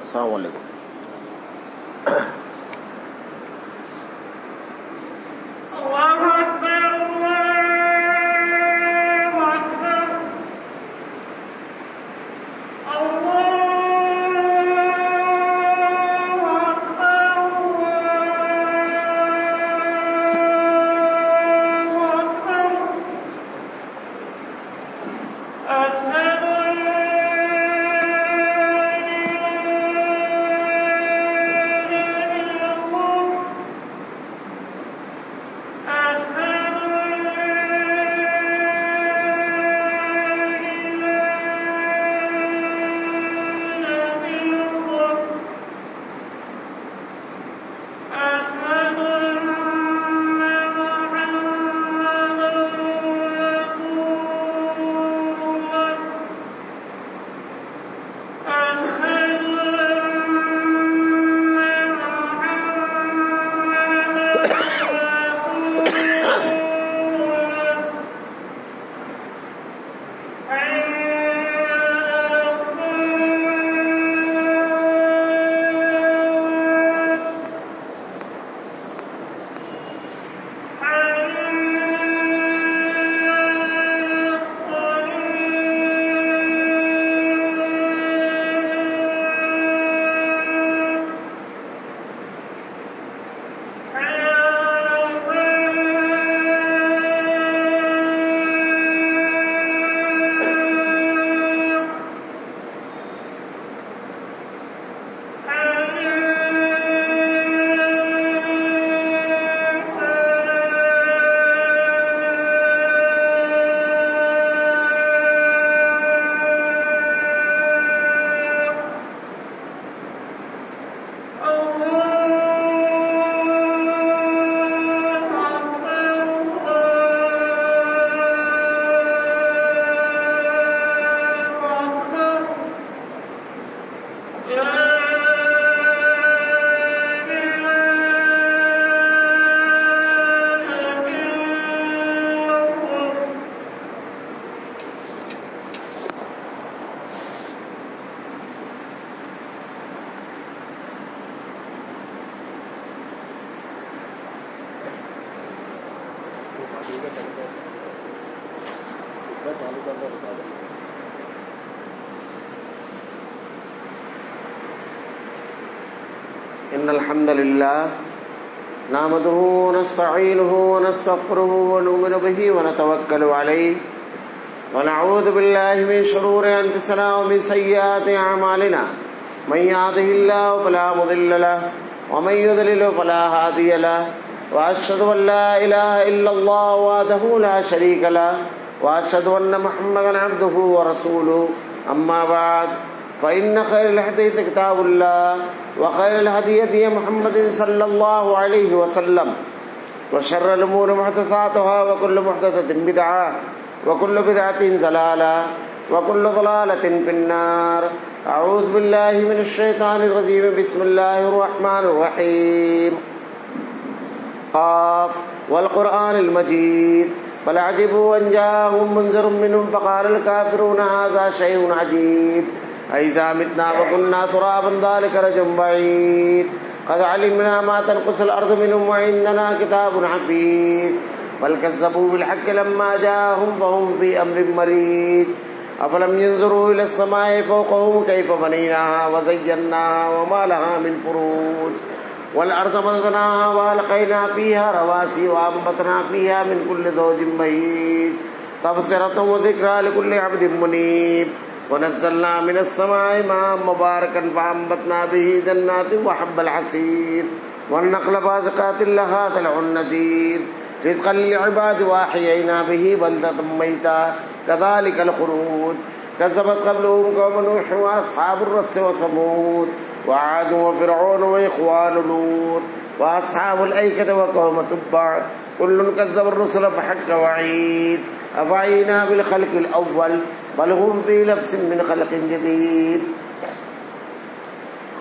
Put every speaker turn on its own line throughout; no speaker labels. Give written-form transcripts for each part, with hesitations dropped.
السلام علیکم. إن الحمد لله نحمده ونستعينه ونستغفره ونؤمن به ونتوكل عليه ونعوذ بالله من شرور أنفسنا ومن سيئات أعمالنا من يهده الله فلا مضل له ومن يضلل فلا هادي له وأشهد أن لا إله إلا الله وحده لا شريك له وأشهد أن محمدا عبده ورسوله أما بعد فإن خير الحديث كتاب الله وخير الهدي هدي محمد صلى الله عليه وسلم وشر الأمور محدثاتها وكل محدثة بدعة وكل بدعة ضلالة وكل ضلالة في النار. أعوذ بالله من الشيطان الرجيم. بسم الله الرحمن الرحيم. قاف والقرآن المجيد بل عجبوا أن جاءهم منذر منهم فقال الكافرون هذا شيء عجيب أإذا متنا وكنا ترابا ذلك رجع بعيد قد علمنا ما تنقص الأرض منهم وعندنا كتاب حفيظ بل كذبوا بالحق لما جاءهم فهم في أمر مريج أفلم ينظروا إلى السماء فوقهم كيف بنيناها وزيناها وما لها من فروج والأرض مددناها وألقينا فيها رواسي وأنبتنا فيها من كل زوج بهيج تبصرة وذكرى لكل عبد منيب ونزلنا من السماء ماء مباركا فأنبتنا به جنات وحب الحصيد والنخل باسقات لها طلع نضيد رزقا للعباد وأحيينا به بلدة ميتا كذلك الخروج كذبت قبلهم قوم نوح وأصحاب الرس وثمود وعاد وفرعون وإخوان لوط وأصحاب الأيكة وقوم تبع كل كذب الرسل فحق وعيد أفعينا بالخلق الأول بل هم في لبس من خلق جديد.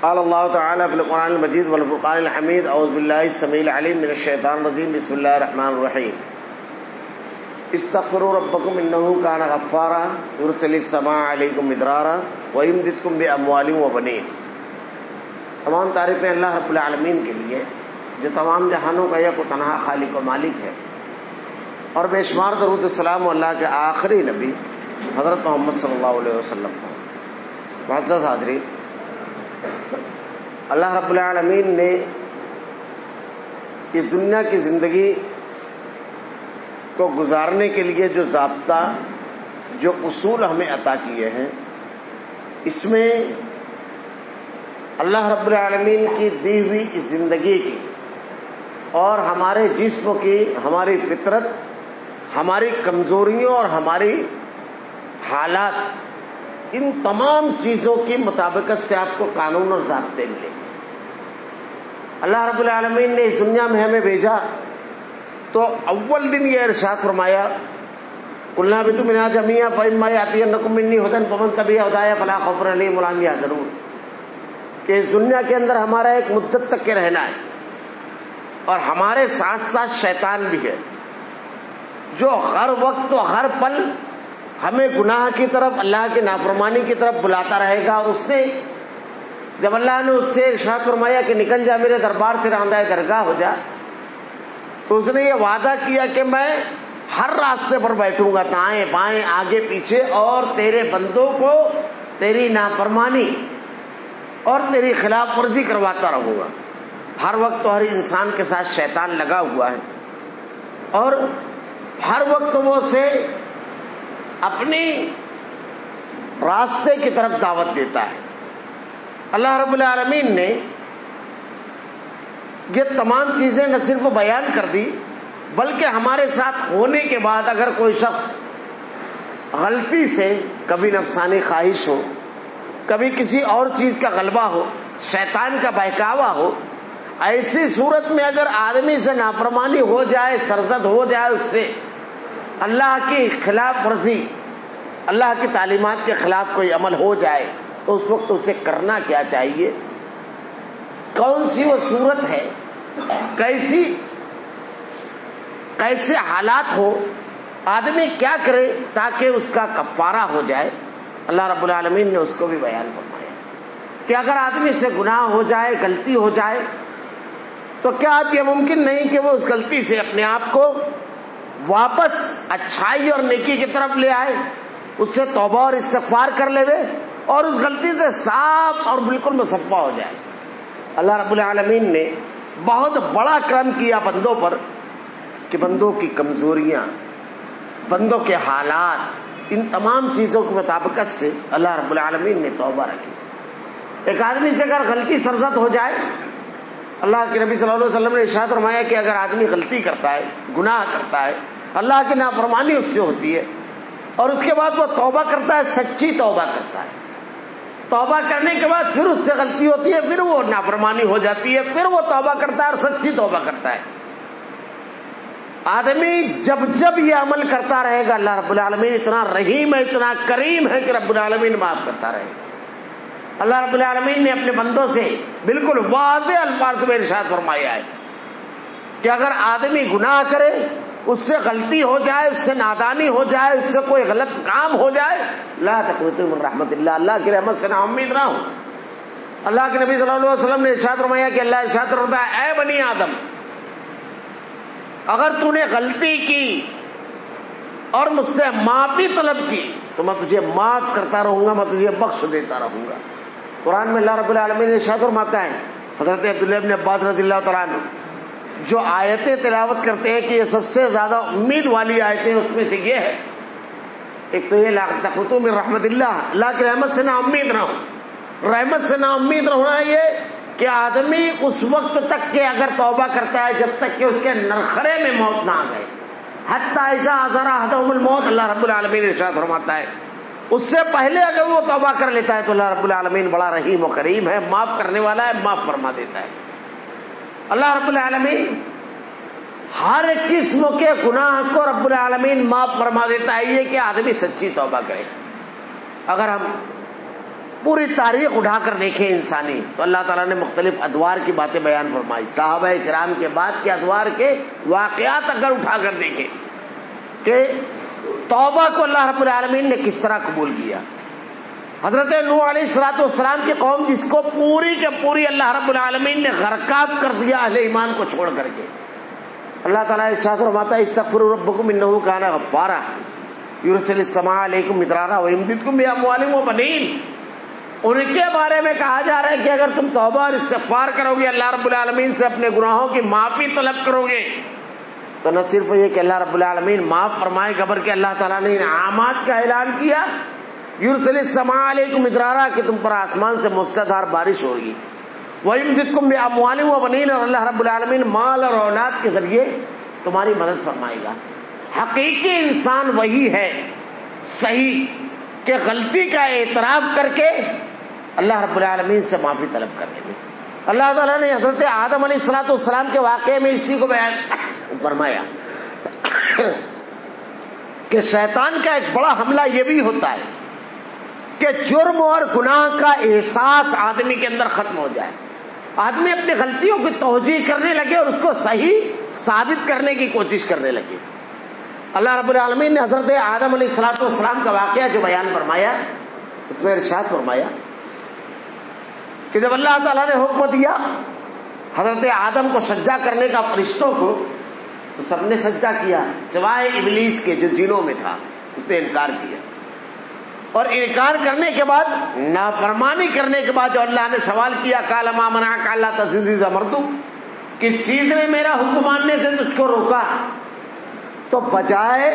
قال الله تعالى في القرآن المجيد والفرقان الحميد. أعوذ بالله السميع العليم من الشيطان الرجيم. بسم الله الرحمن الرحيم. استغفروا ربكم إنه كان غفارا يرسل السماء عليكم مدرارا ويمددكم بأموال وبنين. تمام تعریفیں اللہ رب العالمین کے لیے جو تمام جہانوں کا یک و تنہا خالق و مالک ہے، اور بے شمار درود و سلام اللہ کے آخری نبی حضرت محمد صلی اللہ علیہ وسلم کو۔ معزز حاضرین، اللہ رب العالمین نے اس دنیا کی زندگی کو گزارنے کے لیے جو ضابطہ، جو اصول ہمیں عطا کیے ہیں، اس میں اللہ رب العالمین کی دی ہوئی اس زندگی کی اور ہمارے جسم کی، ہماری فطرت، ہماری کمزوریوں اور ہماری حالات، ان تمام چیزوں کی مطابقت سے آپ کو قانون اور ضابطے ملیں گے۔ اللہ رب العالمین نے اس دنیا میں ہمیں بھیجا تو اول دن یہ ارشاد فرمایا، قُلْنَا اهْبِطُوا مِنْهَا جَمِيعًا فَإِمَّا يَأْتِيَنَّكُم مِّنِّي هُدًى فَمَن تَبِعَ هُدَايَ فَلَا خَوْفٌ عَلَيْهِمْ وَلَا هُمْ يَحْزَنُونَ، کہ اس دنیا کے اندر ہمارا ایک مدت تک کے رہنا ہے، اور ہمارے ساتھ ساتھ شیطان بھی ہے جو ہر وقت و ہر پل ہمیں گناہ کی طرف، اللہ کی نافرمانی کی طرف بلاتا رہے گا۔ اور اس نے جب اللہ نے اس سے ارشاد فرمایا کہ نکل جا میرے دربار سے، راندہ درگاہ ہو جا، تو اس نے یہ وعدہ کیا کہ میں ہر راستے پر بیٹھوں گا، دائیں بائیں آگے پیچھے، اور تیرے بندوں کو تیری نافرمانی اور تیری خلاف ورزی کرواتا رہوں گا۔ ہر وقت تو ہر انسان کے ساتھ شیطان لگا ہوا ہے، اور ہر وقت وہ اسے اپنی راستے کی طرف دعوت دیتا ہے۔ اللہ رب العالمین نے یہ تمام چیزیں نہ صرف بیان کر دی، بلکہ ہمارے ساتھ ہونے کے بعد اگر کوئی شخص غلطی سے، کبھی نفسانی خواہش ہو، کبھی کسی اور چیز کا غلبہ ہو، شیطان کا بہکاوا ہو، ایسی صورت میں اگر آدمی سے نافرمانی ہو جائے، سرزد ہو جائے، اس سے اللہ کی خلاف ورزی، اللہ کی تعلیمات کے خلاف کوئی عمل ہو جائے، تو اس وقت اسے کرنا کیا چاہیے، کون سی وہ صورت ہے، کیسے حالات ہو، آدمی کیا کرے تاکہ اس کا کفارہ ہو جائے۔ اللہ رب العالمین نے اس کو بھی بیان فرمایا کہ اگر آدمی سے گناہ ہو جائے، غلطی ہو جائے، تو کیا اب یہ ممکن نہیں کہ وہ اس غلطی سے اپنے آپ کو واپس اچھائی اور نیکی کی طرف لے آئے، اس سے توبہ اور استغفار کر لے اور اس غلطی سے صاف اور بالکل مصفہ ہو جائے۔ اللہ رب العالمین نے بہت بڑا کرم کیا بندوں پر کہ بندوں کی کمزوریاں، بندوں کے حالات، ان تمام چیزوں کی مطابقت سے اللہ رب العالمین نے توبہ رکھی۔ ایک آدمی سے اگر غلطی سرزد ہو جائے، اللہ کے نبی صلی اللہ علیہ وسلم نے ارشاد فرمایا کہ اگر آدمی غلطی کرتا ہے، گناہ کرتا ہے، اللہ کی نافرمانی اس سے ہوتی ہے، اور اس کے بعد وہ توبہ کرتا ہے، سچی توبہ کرتا ہے، توبہ کرنے کے بعد پھر اس سے غلطی ہوتی ہے، پھر وہ نافرمانی ہو جاتی ہے، پھر وہ توبہ کرتا ہے اور سچی توبہ کرتا ہے، آدمی جب جب یہ عمل کرتا رہے گا، اللہ رب العالمین اتنا رحیم ہے، اتنا کریم ہے کہ رب العالمین معاف کرتا رہے گا۔ اللہ رب العالمین نے اپنے بندوں سے بالکل واضح الفاظ میں ارشاد فرمایا ہے کہ اگر آدمی گناہ کرے، اس سے غلطی ہو جائے، اس سے نادانی ہو جائے، اس سے کوئی غلط کام ہو جائے، لا تقنطوا من رحمت اللہ، اللہ کی رحمت سے نا امید نہ ہو۔ اللہ کے نبی صلی اللہ علیہ وسلم نے ارشاد فرمایا کہ اللہ ارشاد فرماتا ہے، اے بنی آدم، اگر تو نے غلطی کی اور مجھ سے معافی طلب کی تو میں تجھے معاف کرتا رہوں گا، میں تجھے بخش دیتا رہوں گا۔ قرآن میں اللہ رب العالمین نے ارشاد فرماتا ہے، حضرت عبداللہ ابن عباس رضی اللہ تعالیٰ عنہ جو آیتیں تلاوت کرتے ہیں کہ یہ سب سے زیادہ امید والی آیتیں، اس میں سے یہ ہے، ایک تو یہ لا تقنطوا من رحمت اللہ، اللہ کی رحمت سے نا امید نہ ہو۔ رحمت سے نا امید ہونا یہ کہ آدمی اس وقت تک کہ اگر توبہ کرتا ہے جب تک کہ اس کے نرخرے میں موت نہ آ گئے، حتی اذا حضر احدهم الموت، اللہ رب العالمین ارشاد فرماتا ہے اس سے پہلے اگر وہ توبہ کر لیتا ہے تو اللہ رب العالمین بڑا رحیم و کریم ہے، معاف کرنے والا ہے، معاف فرما دیتا ہے۔ اللہ رب العالمین ہر قسم کے گناہ کو رب العالمین معاف فرما دیتا ہے، یہ کہ آدمی سچی توبہ کرے۔ اگر ہم پوری تاریخ اٹھا کر دیکھیں انسانی، تو اللہ تعالیٰ نے مختلف ادوار کی باتیں بیان فرمائی، صحابہ کرام کے بعد کے ادوار کے واقعات اگر اٹھا کر دیکھیں کہ توبہ کو اللہ رب العالمین نے کس طرح قبول کیا۔ حضرت نوح علیہ الصلوۃ والسلام کی قوم جس کو پوری کے پوری اللہ رب العالمین نے غرقاب کر دیا اہل ایمان کو چھوڑ کر کے، اللہ تعالیٰ ارشاد فرماتا ہے استغفروا ربکم انہ کان غفارا یرسل السماء علیکم مدرارا ویمددکم باموال وبنین. ان کے بارے میں کہا جا رہا ہے کہ اگر تم توبہ اور استغفار کرو گے، اللہ رب العالمین سے اپنے گناہوں کی معافی طلب کرو گے، تو نہ صرف یہ کہ اللہ رب العالمین معاف فرمائے گا بلکہ اللہ تعالیٰ نے انعامات کا اعلان کیا. یرسل السماء علیکم مدرارا کہ تم پر آسمان سے موسلادھار بارش ہوگی، وَيُمْدِدْكُمْ بِأَمْوَالٍ وَبَنِينَ اور اللہ رب العالمین مال اور اولاد کے ذریعے تمہاری مدد فرمائے گا. حقیقی انسان وہی ہے صحیح کہ غلطی کا اعتراف کر کے اللہ رب العالمین سے معافی طلب کرنے میں. اللہ تعالیٰ نے حضرت آدم علیہ الصلوۃ والسلام کے واقعے میں اسی کو بیان فرمایا کہ شیطان کا ایک بڑا حملہ یہ بھی ہوتا ہے کہ جرم اور گناہ کا احساس آدمی کے اندر ختم ہو جائے، آدمی اپنی غلطیوں کی توجیہ کرنے لگے اور اس کو صحیح ثابت کرنے کی کوشش کرنے لگے. اللہ رب العالمین نے حضرت آدم علیہ الصلوۃ والسلام کا واقعہ جو بیان فرمایا اس میں ارشاد فرمایا کہ جب اللہ تعالیٰ نے حکم دیا حضرت آدم کو سجدہ کرنے کا فرشتوں کو، تو سب نے سجدہ کیا سوائے ابلیس کے جو جنوں میں تھا، اس نے انکار کیا. اور انکار کرنے کے بعد، نافرمانی کرنے کے بعد جو اللہ نے سوال کیا قال ما منعک الا تسجد اذ امرتک، کس چیز نے میرا حکم ماننے سے تجھ کو روکا؟ تو بجائے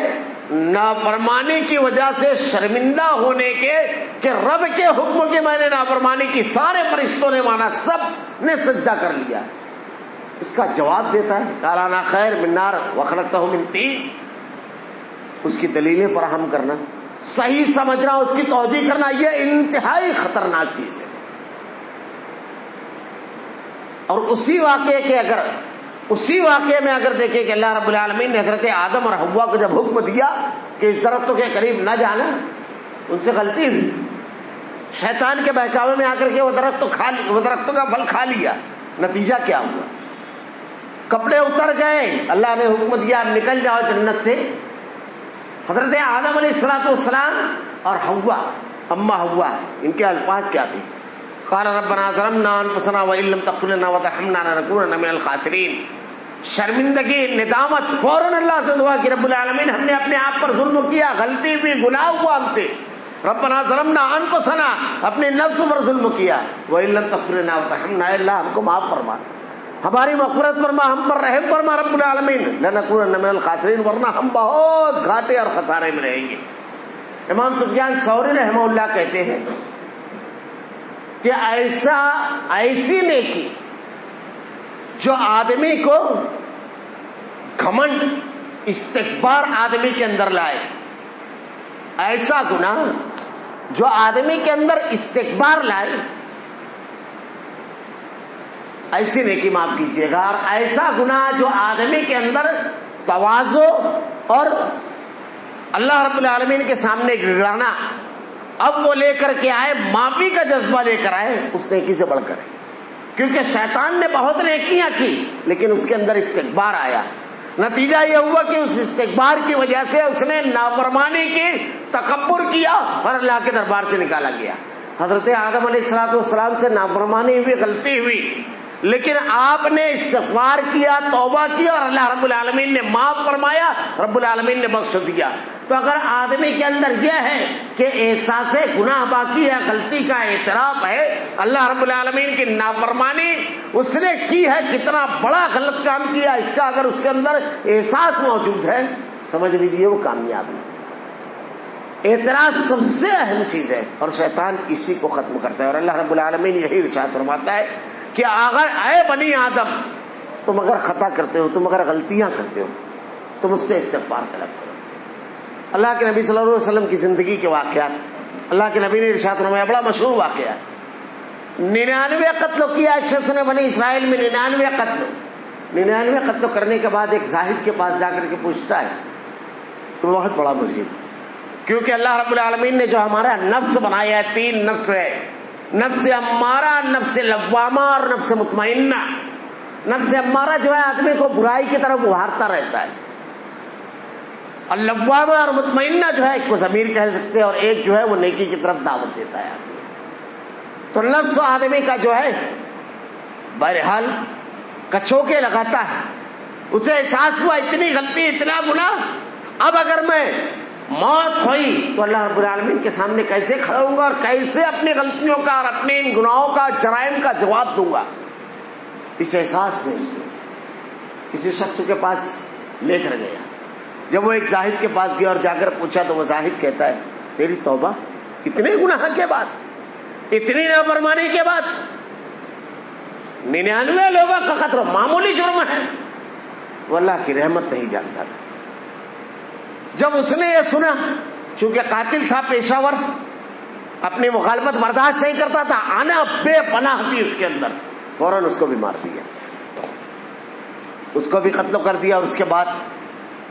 نافرمانی کی وجہ سے شرمندہ ہونے کے کہ رب کے حکم کی میں نے نافرمانی کی، سارے فرشتوں نے مانا، سب نے سجدہ کر لیا. اس کا جواب دیتا ہے قال انا خیر من نار وخلقته من طین. اس کی دلیلیں فراہم کرنا، صحیح سمجھنا، اس کی توجیہ کرنا، یہ انتہائی خطرناک چیز ہے. اور اسی واقعے میں اگر دیکھیں کہ اللہ رب العالمین نے حضرت آدم اور حوا کو جب حکم دیا کہ اس درختوں کے قریب نہ جانا، ان سے غلطی ہوئی، شیطان کے بہکاوے میں آ کر کے وہ درختوں کا پھل کھا لیا. نتیجہ کیا ہوا؟ کپڑے اتر گئے. اللہ نے حکم دیا نکل جاؤ جنت سے. حضرت آدم علیہ الصلوۃ والسلام اور حوا، اما حوا، ان کے الفاظ کیا تھے؟ قال ربنا ظلمنا انفسنا وان لم تغفر لنا وترحمنا لنكونن من الخاسرین. شرمندگی، ندامت، فوراً اللہ سے دعا کی رب العالمین ہم نے اپنے آپ پر ظلم کیا، غلطی بھی، گناہ ہوا ہم سے. ربنا ظلمنا انفسنا، اپنے نفس پر ظلم کیا، وان لم تغفر لنا وترحمنا، اللہ ہم کو معاف فرما، ہماری مغفرت فرما، ہم پر رحم فرما رب العالمین، لنکونن من الخاسرین، ورنہ ہم بہت گھاٹے اور خسارے میں رہیں گے. امام سفیان ثوری رحمہ اللہ کہتے ہیں کہ ایسی نیکی جو آدمی کو گھمنڈ، استکبار آدمی کے اندر لائے، ایسا گناہ جو آدمی کے اندر استکبار لائے، ایسی نیکی معاف کیجیے گا. اور ایسا گناہ جو آدمی کے اندر تواضع اور اللہ رب العالمین کے سامنے گرانا، اب وہ لے کر کے آئے، معافی کا جذبہ لے کر آئے، اس نیکی سے بڑھ کر ہے. کیونکہ شیطان نے بہت نیکیاں کی لیکن اس کے اندر استکبار آیا. نتیجہ یہ ہوا کہ اس استکبار کی وجہ سے اس نے نافرمانی کی، تکبر کیا اور اللہ کے دربار سے نکالا گیا. حضرت آدم علیہ الصلوۃ والسلام سے نافرمانی ہوئی، غلطی ہوئی، لیکن آپ نے استغفار کیا، توبہ کیا اور اللہ رب العالمین نے معاف فرمایا، رب العالمین نے بخش دیا. تو اگر آدمی کے اندر یہ ہے کہ احساس گناہ باقی ہے، غلطی کا اعتراف ہے، اللہ رب العالمین کی نافرمانی اس نے کی ہے، کتنا بڑا غلط کام کیا، اس کا اگر اس کے اندر احساس موجود ہے، سمجھ لیجیے وہ کامیاب ہے. اعتراف سب سے اہم چیز ہے اور شیطان اسی کو ختم کرتا ہے. اور اللہ رب العالمین یہی ارشاد فرماتا ہے کہ اگر اے بنی آدم تم اگر خطا کرتے ہو، تم اگر غلطیاں کرتے ہو، تو مجھ سے استغفار طلب کرو. اللہ کے نبی صلی اللہ علیہ وسلم کی زندگی کے واقعات، اللہ کے نبی نے ارشاد فرمایا، بڑا مشہور واقعہ ہے. 99 قتل کیا ایک شخص نے بنی اسرائیل میں، 99 قتل کرنے کے بعد ایک زاہد کے پاس جا کر کے پوچھتا ہے کہ وہ بہت بڑا مجرم، کیونکہ اللہ رب العالمین نے جو ہمارا نفس بنایا ہے، 3 نفس ہے، نفس امارہ، نفس لوامہ اور نفس مطمئنہ. نفس امارہ جو ہے آدمی کو برائی کی طرف ابھارتا رہتا ہے، اللوامہ اور مطمئنہ جو ہے ایک کو ضمیر کہہ سکتے ہیں، اور ایک جو ہے وہ نیکی کی طرف دعوت دیتا ہے. تو نفس آدمی کا جو ہے بہرحال کچوکے لگاتا ہے. اسے احساس ہوا اتنی غلطی، اتنا گناہ، اب اگر میں موت ہوئی تو اللہ رب العالمین کے سامنے کیسے کھڑا ہوں گا اور کیسے اپنی غلطیوں کا اور اپنے ان گناہوں کا، جرائم کا جواب دوں گا. اس احساس میں کسی شخص کے پاس لے کر گیا. جب وہ ایک زاہد کے پاس گیا اور جا کر پوچھا تو وہ زاہد کہتا ہے تیری توبہ اتنے گناہ کے بعد، اتنی نافرمانی کے بعد، 99 لوگوں کا قتل معمولی جرم ہے. وہ اللہ کی رحمت نہیں جانتا تھا. جب اس نے یہ سنا، چونکہ قاتل تھا پیشہ ور، اپنی مخالفت برداشت نہیں کرتا تھا، آنا بے پناہ تھی اس کے اندر، فوراً اس کو بھی مار دیا، اس کو بھی قتل کر دیا. اور اس کے بعد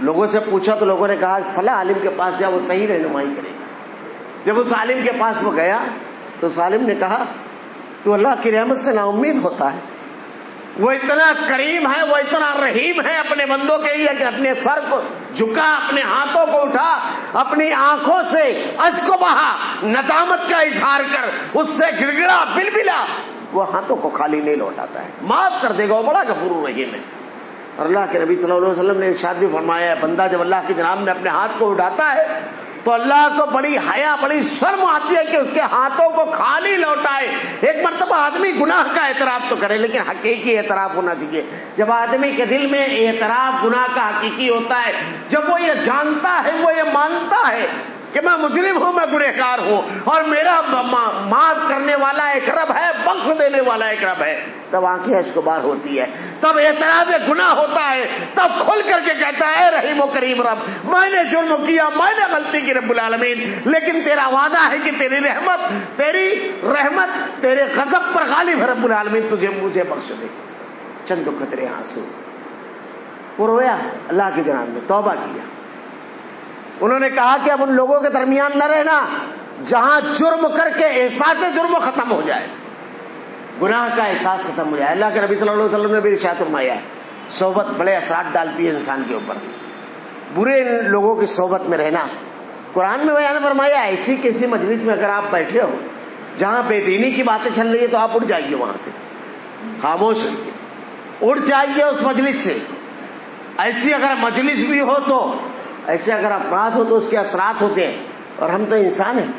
لوگوں سے پوچھا تو لوگوں نے کہا فلاں عالم کے پاس جا، وہ صحیح رہنمائی کرے گا. جب اس عالم کے پاس وہ گیا تو اس عالم نے کہا تو اللہ کی رحمت سے نا امید ہوتا ہے. وہ اتنا کریم ہے، وہ اتنا رحیم ہے اپنے بندوں کے لیے کہ اپنے سر کو جھکا، اپنے ہاتھوں کو اٹھا، اپنی آنکھوں سے اشک کو بہا، ندامت کا اظہار کر، اس سے گڑگڑا بلبلا، وہ ہاتھوں کو خالی نہیں لوٹاتا ہے، معاف کر دے گا، وہ بڑا غفور رحیم ہے. اور اللہ کے نبی صلی اللہ علیہ وسلم نے ارشاد بھی فرمایا ہے بندہ جب اللہ کی جناب میں اپنے ہاتھ کو اٹھاتا ہے تو اللہ کو بڑی حیا، بڑی شرم آتی ہے کہ اس کے ہاتھوں کو خالی لوٹائے. ایک مرتبہ آدمی گناہ کا اعتراف تو کرے لیکن حقیقی اعتراف ہونا چاہیے. جب آدمی کے دل میں اعتراف گناہ کا حقیقی ہوتا ہے، جب وہ یہ جانتا ہے، وہ یہ مانتا ہے کہ میں مجرم ہوں، میں گنہگار ہوں، اور میرا معاف کرنے والا ایک رب ہے، بخش دینے والا ایک رب ہے، تب آنکھیں اشک بار ہوتی ہے، تب اعتراف گناہ ہوتا ہے، تب کھل کر کے کہتا ہے رحیم و کریم رب، میں نے جرم کیا، میں نے غلطی کی رب العالمین، لیکن تیرا وعدہ ہے کہ تیری رحمت تیرے غضب پر غالب ہے رب العالمین، مجھے بخش دے. چند قطرے آنسو، وہ رویا، اللہ کی جناب میں توبہ کیا. انہوں نے کہا کہ اب ان لوگوں کے درمیان نہ رہنا جہاں جرم کر کے احساس جرم ختم ہو جائے، گناہ کا احساس ختم ہو جائے. اللہ کے نبی صلی اللہ علیہ وسلم نے بھی ارشاد فرمایا ہے صحبت بڑے اثرات ڈالتی ہے انسان کے اوپر. برے لوگوں کی صحبت میں رہنا، قرآن میں بیان فرمایا ایسی کسی مجلس میں اگر آپ بیٹھے ہو جہاں بے دینی کی باتیں چل رہی ہے تو آپ اٹھ جائیے، وہاں سے خاموش رہیے، اٹھ جائیے اس مجلس سے. ایسی اگر مجلس بھی ہو تو، ایسے اگر افراد ہو تو اس کے اثرات ہوتے ہیں، اور ہم تو انسان ہیں.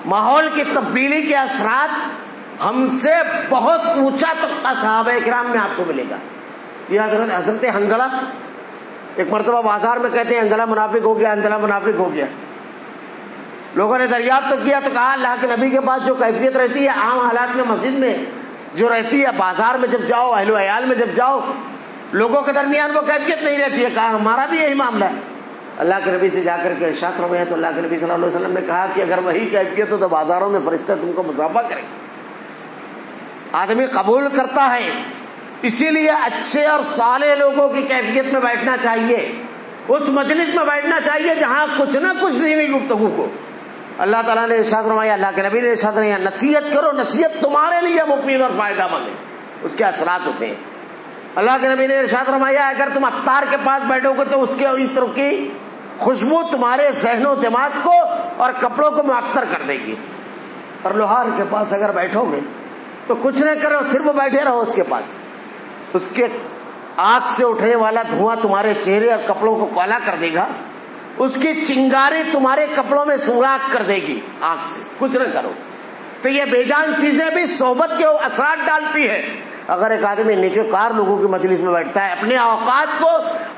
ماحول کی تبدیلی کے اثرات ہم سے بہت اونچا طبقہ صحابہ کرام میں آپ کو ملے گا. یہ حضرت حنظلہ ایک مرتبہ بازار میں کہتے ہیں حنظلہ منافق ہو گیا، حنظلہ منافق ہو گیا. لوگوں نے دریافت تو کیا تو کہا اللہ کے نبی کے پاس جو کیفیت رہتی ہے عام حالات میں، مسجد میں جو رہتی ہے، بازار میں جب جاؤ، اہل و عیال میں جب جاؤ، لوگوں کے درمیان وہ کیفیت نہیں رہتی ہے. کہا ہمارا بھی یہی معاملہ ہے. اللہ کے نبی سے جا کر کے ارشاد فرمایا تو اللہ کے نبی صلی اللہ علیہ وسلم نے کہا کہ اگر وہی کیفیت ہو تو بازاروں میں فرشتے تم کو مصافحہ کریں گے. آدمی قبول کرتا ہے، اسی لیے اچھے اور صالح لوگوں کی کیفیت میں بیٹھنا چاہیے، اس مجلس میں بیٹھنا چاہیے جہاں کچھ نہ کچھ دینی گفتگو کو. اللہ تعالیٰ نے ارشاد فرمایا، اللہ کے نبی نے ارشاد فرمایا نصیحت کرو، نصیحت تمہارے لیے مفید اور فائدہ مند ہے، اس کے اثرات ہوتے ہیں. اللہ کے نبی نے ارشاد فرمایا اگر تم عطار کے پاس بیٹھو گے تو اس کے عطر کی خوشبو تمہارے ذہن و دماغ کو اور کپڑوں کو معطر کر دے گی. اور لوہار کے پاس اگر بیٹھو گے تو کچھ نہ کرو، صرف بیٹھے رہو اس کے پاس، اس کے آگ سے اٹھنے والا دھواں تمہارے چہرے اور کپڑوں کو کالا کر دے گا، اس کی چنگاری تمہارے کپڑوں میں سوراخ کر دے گی آگ سے. کچھ نہ کرو. تو یہ بے جان چیزیں بھی صحبت کے اثرات ڈالتی ہے. اگر ایک آدمی نیکوکار لوگوں کی مجلس میں بیٹھتا ہے، اپنے اوقات کو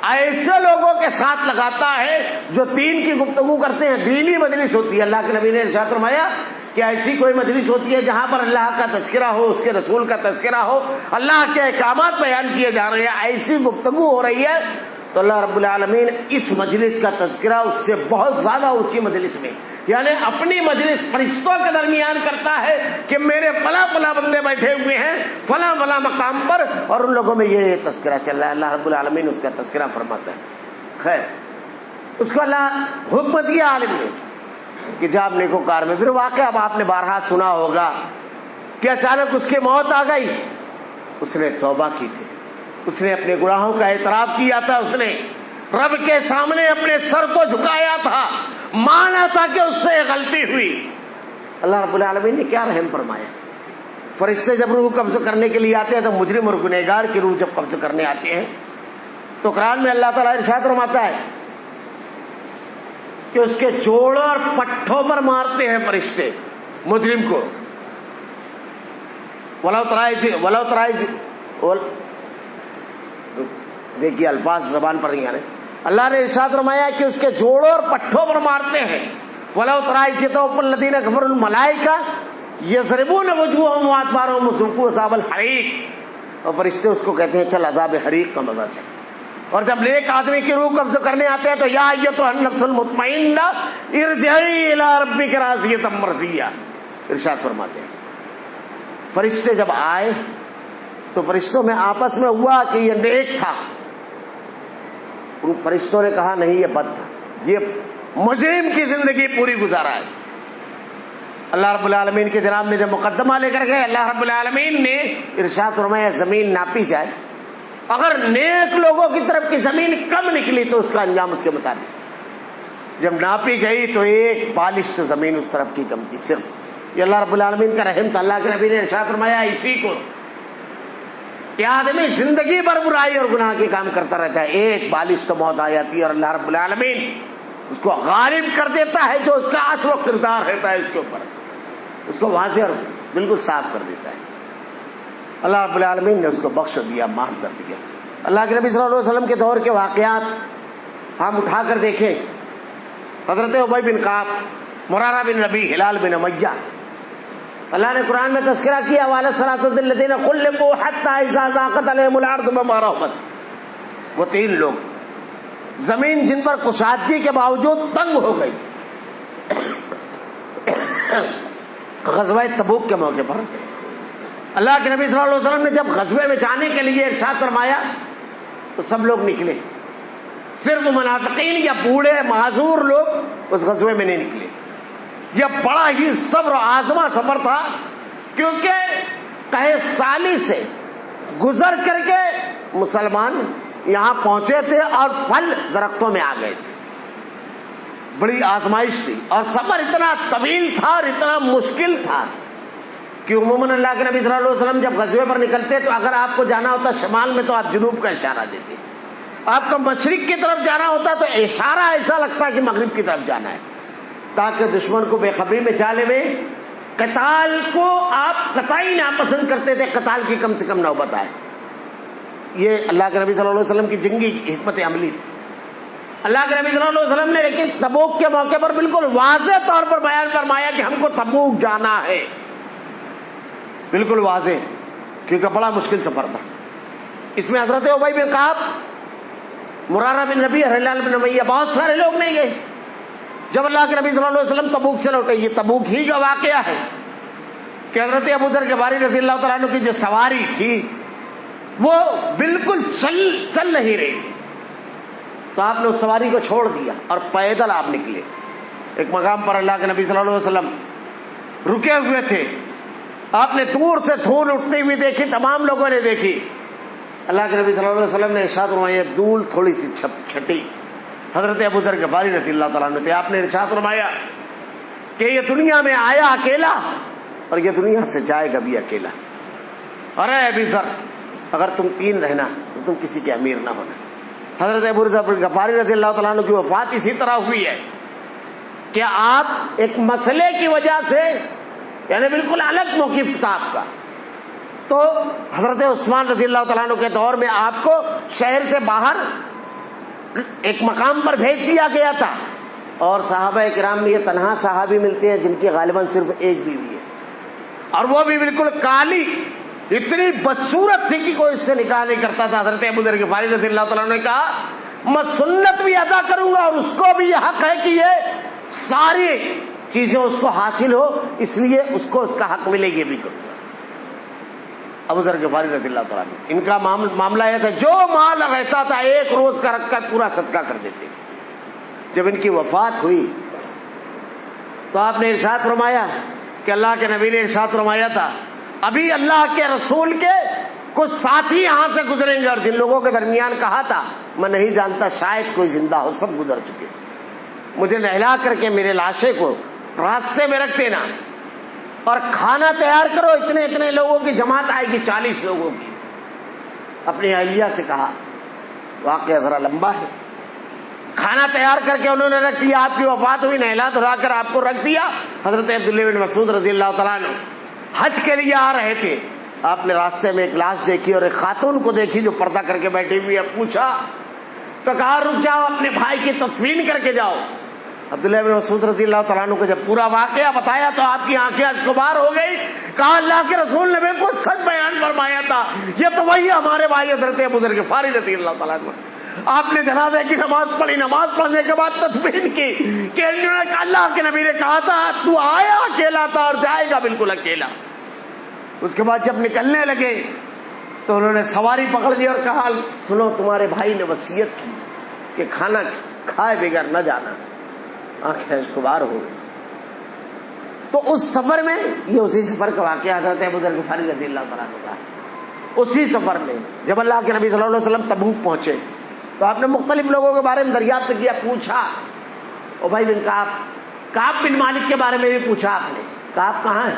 ایسے لوگوں کے ساتھ لگاتا ہے جو دین کی گفتگو کرتے ہیں، دینی مجلس ہوتی ہے. اللہ کے نبی نے ارشاد فرمایا کہ ایسی کوئی مجلس ہوتی ہے جہاں پر اللہ کا تذکرہ ہو، اس کے رسول کا تذکرہ ہو، اللہ کے احکامات بیان کیے جا رہے ہیں، ایسی گفتگو ہو رہی ہے تو اللہ رب العالمین اس مجلس کا تذکرہ اس سے بہت زیادہ اونچی مجلس میں، یعنی اپنی مجلس فرشتوں کے درمیان کرتا ہے کہ میرے فلاں فلاں بندے بیٹھے ہوئے ہیں فلاں فلاں مقام پر اور ان لوگوں میں یہ تذکرہ چل رہا ہے. اللہ رب العالمین اس کا تذکرہ فرماتا ہے. خیر، اس کو اللہ حکم دیا عالم نے کہ جا آپ نیکوکار میں. پھر واقعہ اب آپ نے بارہا سنا ہوگا کہ اچانک اس کی موت آ گئی. اس نے توبہ کی تھی، اس نے اپنے گناہوں کا اعتراف کیا تھا، اس نے رب کے سامنے اپنے سر کو جھکایا تھا, مانا تھا کہ اس سے غلطی ہوئی. اللہ رب العالمین نے کیا رحم فرمایا. فرشتے جب روح قبض کرنے کے لیے آتے ہیں تو مجرم اور گنہگار کی روح جب قبض کرنے آتے ہیں تو قرآن میں اللہ تعالیٰ ارشاد فرماتا ہے کہ اس کے جوڑوں اور پٹھوں پر مارتے ہیں فرشتے مجرم کو. ولو ترائی دیکھیے الفاظ زبان پر نہیں آ رہے. اللہ نے ارشاد فرمایا کہ اس کے جوڑوں اور پٹھوں پر مارتے ہیں. ولو ترائی تو الذین کفروا الملائکہ یضربون وجوہہم وادبارہم ذوقوا عذاب الحریق, اور فرشتے اس کو کہتے ہیں چل عذاب حریق کا مزہ چل. اور جب نیک آدمی کی روح قبض کرنے آتے ہیں تو یا ایتھا النفس المطمئنہ ارجعی الی ربک راضیۃ مرضیہ ارشاد فرماتے ہیں. فرشتے جب آئے تو فرشتوں میں آپس میں ہوا کہ یہ نیک تھا. ان فرشتوں نے کہا نہیں یہ بد تھا, یہ مجرم کی زندگی پوری گزارا ہے. اللہ رب العالمین کے جناب میں جب مقدمہ لے کر گئے, اللہ رب العالمین نے ارشاد فرمایا زمین ناپی جائے, اگر نیک لوگوں کی طرف کی زمین کم نکلی تو اس کا انجام اس کے مطابق. جب ناپی گئی تو ایک بالشت زمین اس طرف کی کم تھی صرف. یہ اللہ رب العالمین کا رحم تھا. اللہ کے نبی نے ارشاد فرمایا اسی کو کہ آدمی زندگی بھر برائی اور گناہ کے کام کرتا رہتا ہے, ایک بالشت موت آ جاتی ہے اور اللہ رب العالمین اس کو غالب کر دیتا ہے. جو اس کا اصل و کردار رہتا ہے اس کے اوپر اس کو واضح اور بالکل صاف کر دیتا ہے. اللہ رب العالمین نے اس کو بخش دیا, معاف کر دیا. اللہ کے نبی صلی اللہ علیہ وسلم کے دور کے واقعات ہم اٹھا کر دیکھیں. حضرت ابی بن کعب, مرارہ بن ربیع, ہلال بن امیہ, اللہ نے قرآن میں تذکرہ کیا وعلی الثلاثۃ الذین خلفوا حتی اذا ضاقت علیہم الارض بما رحبت. وہ تین لوگ زمین جن پر کشادگی کے باوجود تنگ ہو گئی. غزوہ تبوک کے موقع پر اللہ کے نبی صلی اللہ علیہ وسلم نے جب غزوے میں جانے کے لیے ارشاد فرمایا تو سب لوگ نکلے, صرف منافقین یا بوڑھے معذور لوگ اس غزوے میں نہیں نکلے. یہ بڑا ہی صبر و آزما سفر تھا, کیونکہ کہے سالی سے گزر کر کے مسلمان یہاں پہنچے تھے اور پھل درختوں میں آ گئے تھے. بڑی آزمائش تھی اور سفر اتنا طویل تھا اور اتنا مشکل تھا کہ عموماً اللہ کے نبی صلی اللہ علیہ وسلم جب غزوے پر نکلتے تو اگر آپ کو جانا ہوتا شمال میں تو آپ جنوب کا اشارہ دیتے, آپ کو مشرق کی طرف جانا ہوتا تو اشارہ ایسا لگتا ہے کہ مغرب کی طرف جانا ہے, تاکہ دشمن کو بے خبری میں ڈالے ہوئے قتال کو آپ قطعی ناپسند کرتے تھے, قتال کی کم سے کم نوبت آئے. یہ اللہ کے نبی صلی اللہ علیہ وسلم کی جنگی حکمت عملی تھی. اللہ کے نبی صلی اللہ علیہ وسلم نے لیکن تبوک کے موقع پر بالکل واضح طور پر بیان فرمایا کہ ہم کو تبوک جانا ہے, بالکل واضح, کیونکہ بڑا مشکل سفر تھا. اس میں حضرت ابی بن کعب, مرارہ بن ربیع, ہلال بن امیہ, بہت سارے لوگ نہیں گئے. جب اللہ کے نبی صلی اللہ علیہ وسلم تبوک سے لوٹے, یہ تبوک ہی کا واقعہ ہے کہ حضرت ابو ذر غفاری رضی اللہ تعالیٰ عنہ کی جو سواری تھی وہ بالکل چل نہیں رہی, تو آپ نے اس سواری کو چھوڑ دیا اور پیدل آپ نکلے. ایک مقام پر اللہ کے نبی صلی اللہ علیہ وسلم رکے ہوئے تھے, آپ نے دور سے دھول اٹھتی ہوئی دیکھی, تمام لوگوں نے دیکھی. اللہ کے نبی صلی اللہ علیہ وسلم نے ارشاد فرمایا, دھول تھوڑی سی چھٹی. حضرت ابو ذر غفاری رضی اللہ تعالیٰ عنہ تھے, آپ نے ارشاد فرمایا کہ یہ دنیا میں آیا اکیلا اور یہ دنیا سے جائے گا بھی اکیلا. ارے ابو ذر, اگر تم تین رہنا تو تم کسی کے امیر نہ ہونا. حضرت ابو ذر غفاری رضی اللہ تعالیٰ عنہ کی وفات اسی طرح ہوئی ہے کہ آپ ایک مسئلے کی وجہ سے, یعنی بالکل الگ موقف تھا آپ کا, تو حضرت عثمان رضی اللہ تعالیٰ عنہ کے دور میں آپ کو شہر سے باہر ایک مقام پر بھیج دیا گیا تھا, اور صحابہ کرام میں یہ تنہا صحابی ملتے ہیں جن کی غالباً صرف ایک بیوی ہے, اور وہ بھی بالکل کالی, اتنی بدصورت تھی کہ کوئی اس سے نکاح نہیں کرتا تھا. حضرت ابو ذر غفاری رضی اللہ تعالیٰ عنہ نے کہا میں سنت بھی ادا کروں گا اور اس کو بھی یہ حق ہے کہ یہ ساری چیزیں اس کو حاصل ہو, اس لیے اس کو اس کا حق ملے, یہ بھی کروں گا. ابو ذر غفاری رضی اللہ تعالیٰ عنہ, ان کا معاملہ یہ تھا جو مال رہتا تھا ایک روز کا رکھ کر پورا صدقہ کر دیتے. جب ان کی وفات ہوئی تو آپ نے ارشاد فرمایا کہ اللہ کے نبی نے ارشاد فرمایا تھا ابھی اللہ کے رسول کے کچھ ساتھی یہاں سے گزریں گے اور جن لوگوں کے درمیان کہا تھا میں نہیں جانتا شاید کوئی زندہ ہو، سب گزر چکے، مجھے نہلا کر کے میرے لاشے کو راستے میں رکھ دینا اور کھانا تیار کرو، اتنے اتنے لوگوں کی جماعت آئے گی، 40 لوگوں کی۔ اپنی اہلیہ سے کہا، واقعہ ذرا لمبا ہے، کھانا تیار کر کے انہوں نے رکھ دیا، آپ کی وفات ہوئی، نہلا دھلا کر آپ کو رکھ دیا۔ حضرت عبداللہ بن مسعود رضی اللہ تعالیٰ عنہ حج کے لیے آ رہے تھے، آپ نے راستے میں ایک لاش دیکھی اور ایک خاتون کو دیکھی جو پردہ کر کے بیٹھی ہوئی ہے، پوچھا تو کہا رک جاؤ، اپنے بھائی کی تدفین کر کے جاؤ۔ عبداللہ بن مسعود رضی اللہ تعالیٰ عنہ کو جب پورا واقعہ بتایا تو آپ کی آنکھیں اشکبار ہو گئی، کہا اللہ کے رسول نے بالکل سچ بیان فرمایا تھا، یہ تو وہی ہمارے بھائی حضرت ابو ذر غفاری رضی اللہ تعالیٰ عنہ۔ آپ نے جنازے کی نماز پڑھی، نماز پڑھنے کے بعد تدفین کی کہ اللہ کے نبی نے کہا تھا تو آیا اکیلا تھا اور جائے گا بالکل اکیلا۔ اس کے بعد جب نکلنے لگے تو انہوں نے سواری پکڑ لی اور کہا سنو تمہارے بھائی نے وصیت کی کہ کھانا کھائے بغیر نہ جانا۔ آنکھیں اشکبار ہو گئی۔ تو اس سفر میں، یہ اسی سفر کا واقعہ حضرت ابو ذر غفاری رضی اللہ تعالیٰ عنہ کا، اسی سفر میں جب اللہ کے نبی صلی اللہ علیہ وسلم تبوک پہنچے تو آپ نے مختلف لوگوں کے بارے میں دریافت کیا، پوچھا ابی بن کعب بن مالک کے بارے میں بھی پوچھا آپ نے، کعب کہاں ہے؟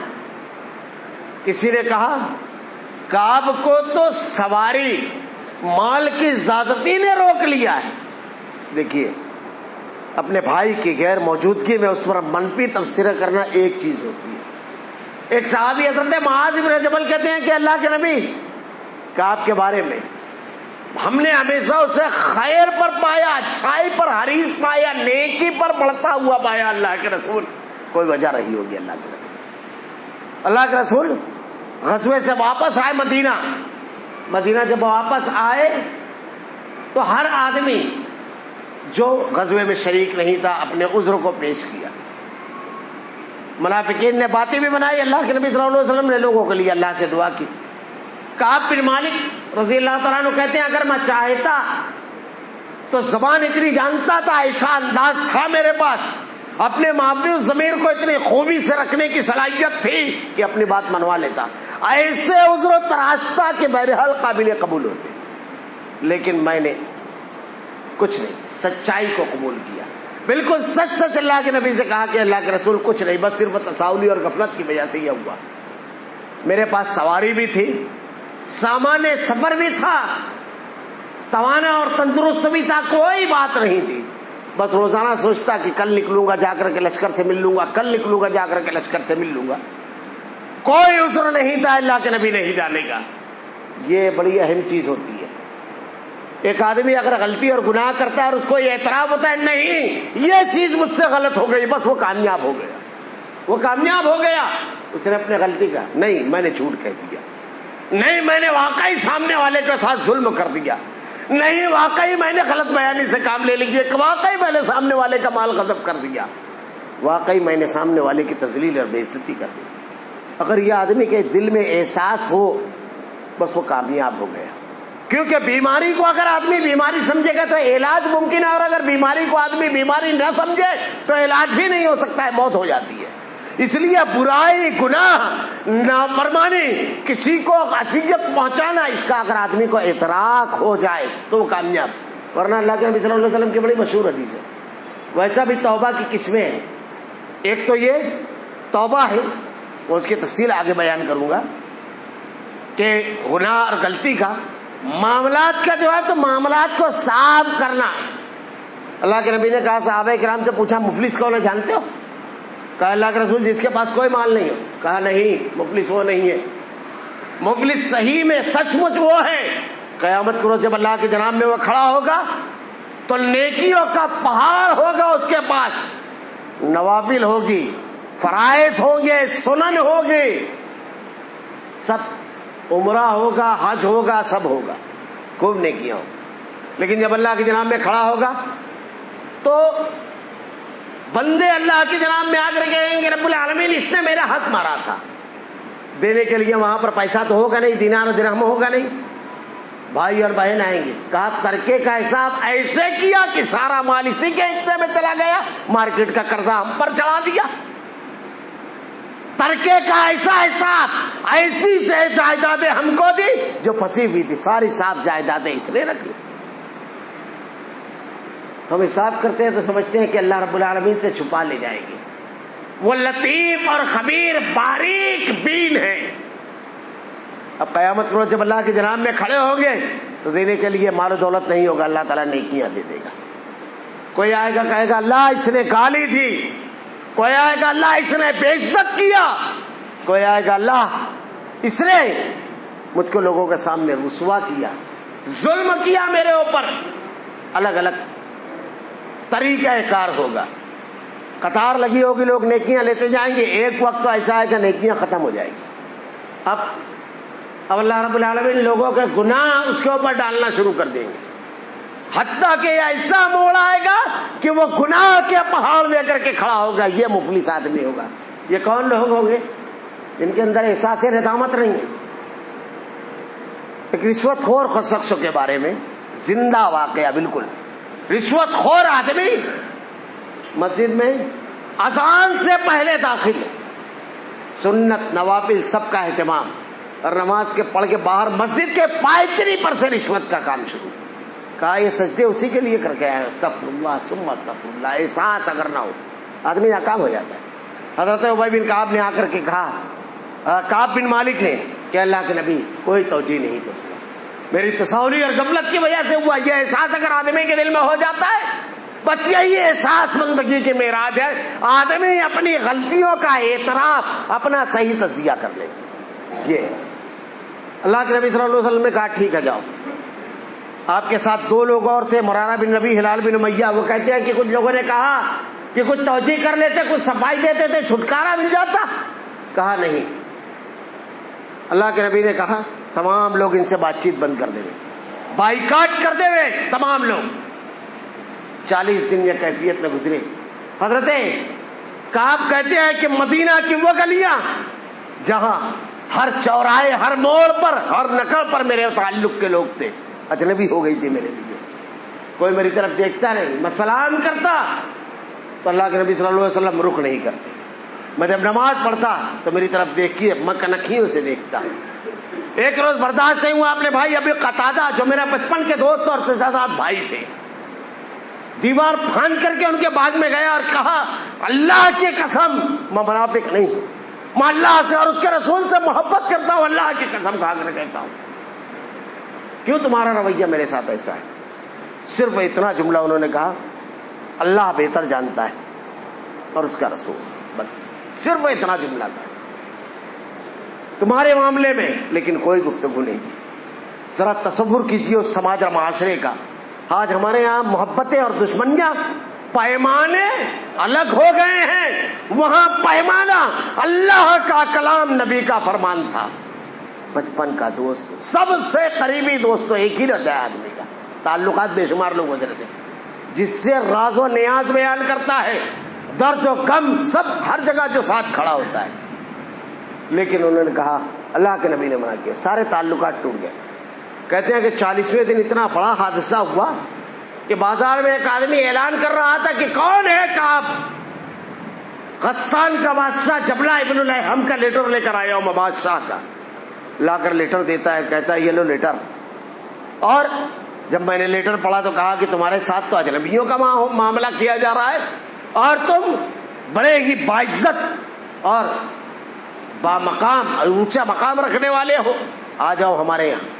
کسی نے کہا کعب کو تو سواری مال کی زیادتی نے روک لیا ہے۔ دیکھیے اپنے بھائی کی غیر موجودگی میں اس پر منفی تبصرہ کرنا ایک چیز ہوتی ہے۔ ایک صحابی حضرت معاذ بن جبل کہتے ہیں کہ اللہ کے نبی کعب کے بارے میں ہم نے ہمیشہ اسے خیر پر پایا، اچھائی پر حریص پایا، نیکی پر بڑھتا ہوا پایا۔ اللہ کے رسول کوئی وجہ رہی ہوگی۔ اللہ کے نبی، اللہ کے رسول غزوے سے واپس آئے مدینہ جب واپس آئے تو ہر آدمی جو غزوے میں شریک نہیں تھا اپنے عذر کو پیش کیا۔ منافقین نے باتیں بھی بنائی، اللہ کے نبی صلی اللہ علیہ وسلم نے لوگوں کے لیے اللہ سے دعا کی۔ کعب بن مالک رضی اللہ تعالیٰ عنہ کہتے ہیں اگر میں چاہتا تو زبان اتنی جانتا تھا، ایسا انداز تھا میرے پاس، اپنے محفوظ ضمیر کو اتنی خوبی سے رکھنے کی صلاحیت تھی کہ اپنی بات منوا لیتا، ایسے عذر و تراشتا کہ بہرحال قابل قبول ہوتے، لیکن میں نے کچھ نہیں، سچائی کو قبول کیا، بالکل سچ سچ اللہ کے نبی سے کہا کہ اللہ کے رسول کچھ نہیں، بس صرف تساؤلی اور غفلت کی وجہ سے یہ ہوا۔ میرے پاس سواری بھی تھی، سامان سفر بھی تھا، توانا اور تندرست بھی تھا، کوئی بات نہیں تھی، بس روزانہ سوچتا کہ کل نکلوں گا جا کر کے لشکر سے مل لوں گا، کل نکلوں گا جا کر کے لشکر سے مل لوں گا، کوئی عذر نہیں تھا اللہ کے نبی نہیں جانے کا۔ یہ بڑی اہم چیز ہوتی ہے۔ ایک آدمی اگر غلطی اور گناہ کرتا ہے اور اس کو یہ اعتراف ہوتا ہے نہیں یہ چیز مجھ سے غلط ہو گئی، بس وہ کامیاب ہو گیا، وہ کامیاب ہو گیا۔ اس نے اپنے غلطی کا نہیں میں نے جھوٹ کہہ دیا، نہیں میں نے واقعی سامنے والے کے ساتھ ظلم کر دیا، نہیں واقعی میں نے غلط بیانی سے کام لے لیا، واقعی میں نے سامنے والے کا مال غصب کر دیا، واقعی میں نے سامنے والے کی تذلیل اور بے عزتی کر دی۔ اگر یہ آدمی کے دل میں احساس ہو بس وہ کامیاب ہو گیا، کیونکہ بیماری کو اگر آدمی بیماری سمجھے گا تو علاج ممکن ہے، اور اگر بیماری کو آدمی بیماری نہ سمجھے تو علاج بھی نہیں ہو سکتا ہے، موت ہو جاتی ہے۔ اس لیے برائی، گناہ، نافرمانی، کسی کو اذیت پہنچانا، اس کا اگر آدمی کو اعتراف ہو جائے تو وہ کامیاب، ورنہ اللہ کے نبی صلی اللہ علیہ وسلم کی بڑی مشہور حدیث ہے۔ ویسا بھی توبہ کی قسمیں ہیں، ایک تو یہ توبہ ہے، وہ اس کی تفصیل آگے بیان کروں گا کہ گناہ اور غلطی کا معاملات کا جو ہے تو معاملات کو صاف کرنا۔ اللہ کے نبی نے کہا صحابہ کرام سے پوچھا مفلس کون ہے جانتے ہو؟ کہا اللہ کے رسول جس کے پاس کوئی مال نہیں ہو۔ کہا نہیں، مفلس وہ نہیں ہے، مفلس صحیح میں سچ مچ وہ ہے قیامت کو روز جب اللہ کے جناب میں وہ کھڑا ہوگا تو نیکیوں کا پہاڑ ہوگا اس کے پاس، نوافل ہوگی، فرائض ہوں گے، سنن ہوگے، سب عمرہ ہوگا، حج ہوگا، سب ہوگا، خوب نیکیاں ہوں، لیکن جب اللہ کے جناب میں کھڑا ہوگا تو بندے اللہ کی جناب میں آ کر کہیں گے رب العالمین اس نے میرا حق مارا تھا، دینے کے لیے وہاں پر پیسہ تو ہوگا نہیں، دینار و درہم ہوگا نہیں، بھائی اور بہن آئیں گے، کہا ترکے کا حساب ایسے کیا کہ سارا مال اسی کے حصے میں چلا گیا، مارکیٹ کا قرضہ ہم پر چڑھا دیا، ترکے کا ایسا حساب، ایسی جائیدادیں ہم کو دی جو پھنسی ہوئی تھی، ساری صاف جائیدادیں اس نے رکھ لی. ہم حساب کرتے ہیں تو سمجھتے ہیں کہ اللہ رب العالمین سے چھپا لے جائے گی. وہ لطیف اور خبیر باریک بین ہے. اب قیامت کو جب اللہ کے جناب میں کھڑے ہوں گے تو دینے کے لیے مال و دولت نہیں ہوگا، اللہ تعالیٰ نیکیاں دے دے گا. کوئی آئے گا کہے گا اللہ اس نے گالی دی، کوئی آئے گا اللہ اس نے بے عزت کیا، کوئی آئے گا اللہ اس نے مجھ کو لوگوں کے سامنے رسوا کیا، ظلم کیا میرے اوپر. الگ الگ طریقہ کار ہوگا، قطار لگی ہوگی، لوگ نیکیاں لیتے جائیں گے. ایک وقت تو ایسا ہے کہ نیکیاں ختم ہو جائیں گی. اب اللہ رب العالمین لوگوں کے گناہ اس کے اوپر ڈالنا شروع کر دیں گے، حتیٰ کہ ایسا موڑ آئے گا کہ وہ گناہ کے پہاڑ لے کر کے کھڑا ہوگا. یہ مفلس آدمی ہوگا. یہ کون لوگ ہوں گے؟ جن کے اندر احساس ندامت نہیں ہے. ایک رشوت خور شخص کے بارے میں زندہ واقعہ، بالکل رشوت خور آدمی مسجد میں اذان سے پہلے داخل، سنت نوافل سب کا اہتمام، اور نماز کے پڑھ کے باہر مسجد کے پائچری پر سے رشوت کا کام شروع. کہا یہ سجدے اسی کے لیے کر کے آئے، استغفر اللہ ثم استغفر اللہ. احساس اگر نہ ہو آدمی ناکام ہو جاتا ہے. حضرت ابی بن کعب نے آ کر کے کہا، کعب بن مالک نے کہ اللہ کے نبی کوئی توجیہ نہیں کرتا، میری تصوری اور غفلت کی وجہ سے ہوا. یہ احساس اگر آدمی کے دل میں ہو جاتا ہے، بس یہی احساس بندگی کے معراج ہے. آدمی اپنی غلطیوں کا اعتراف، اپنا صحیح تجزیہ کر لے. یہ اللہ کے نبی صلی اللہ علیہ وسلم نے کہا ٹھیک ہے جاؤ. آپ کے ساتھ دو لوگ اور تھے، مرارہ بن نبی، ہلال بن امیہ. وہ کہتے ہیں کہ کچھ لوگوں نے کہا کہ کچھ توجیہ کر لیتے، کچھ صفائی دیتے تھے، چھٹکارا مل جاتا. کہا نہیں. اللہ کے نبی نے کہا تمام لوگ ان سے بات چیت بند کر دیں، بائیکاٹ کر دے ہوئے تمام لوگ. 40 دن یہ کیفیت میں گزرے. حضرت کعب کہتے ہیں کہ مدینہ کی وہ گلیاں جہاں ہر چوراہے، ہر موڑ پر، ہر نکڑ پر میرے تعلق کے لوگ تھے، اجنبی ہو گئی تھی میرے لیے. کوئی میری طرف دیکھتا نہیں، میں سلام کرتا تو اللہ کے نبی صلی اللہ علیہ وسلم رخ نہیں کرتے. میں جب نماز پڑھتا تو میری طرف دیکھیے، میں کنکھیوں سے دیکھتا. ایک روز برداشت نہیں ہوا، اپنے بھائی ابی قتادہ جو میرا بچپن کے دوست اور ساتھ بھائی تھے، دیوار پھاند کر کے ان کے باغ میں گیا اور کہا اللہ کی قسم میں منافق نہیں ہوں، میں اللہ سے اور اس کے رسول سے محبت کرتا ہوں، اللہ کی قسم کھا کر کہتا ہوں. کیوں تمہارا رویہ میرے ساتھ ایسا ہے؟ صرف اتنا جملہ انہوں نے کہا، اللہ بہتر جانتا ہے اور اس کا رسول. بس صرف اتنا جملہ کہا تمہارے معاملے میں، لیکن کوئی گفتگو نہیں. ذرا تصور کیجیے اس سماج اور معاشرے کا. آج ہمارے یہاں محبتیں اور دشمنیاں، پیمانے الگ ہو گئے ہیں. وہاں پیمانہ اللہ کا کلام، نبی کا فرمان تھا. بچپن کا دوست، سب سے قریبی دوست تو ایک ہی رہتا ہے آدمی کا. تعلقات بے شمار لوگ گزرے تھے، جس سے راز و نیاز بیان کرتا ہے، درد و غم سب ہر جگہ جو ساتھ کھڑا ہوتا ہے. لیکن انہوں نے کہا، اللہ کے نبی نے منع کیا، سارے تعلقات ٹوٹ گئے. کہتے ہیں کہ 40ویں دن اتنا بڑا حادثہ ہوا کہ بازار میں ایک آدمی اعلان کر رہا تھا کہ کون ہے کعب، غسان کا بادشاہ جبلہ ابن الہم کا لیٹر لے کر آیا ہوں میں بادشاہ کا. لا کر لیٹر دیتا ہے، کہتا ہے یہ لو لیٹر. اور جب میں نے لیٹر پڑھا تو کہا کہ تمہارے ساتھ تو اجنبیوں کا معاملہ کیا جا رہا ہے اور تم بڑے ہی باعزت اور بامقام، اونچا مقام رکھنے والے ہو، آ جاؤ ہمارے یہاں.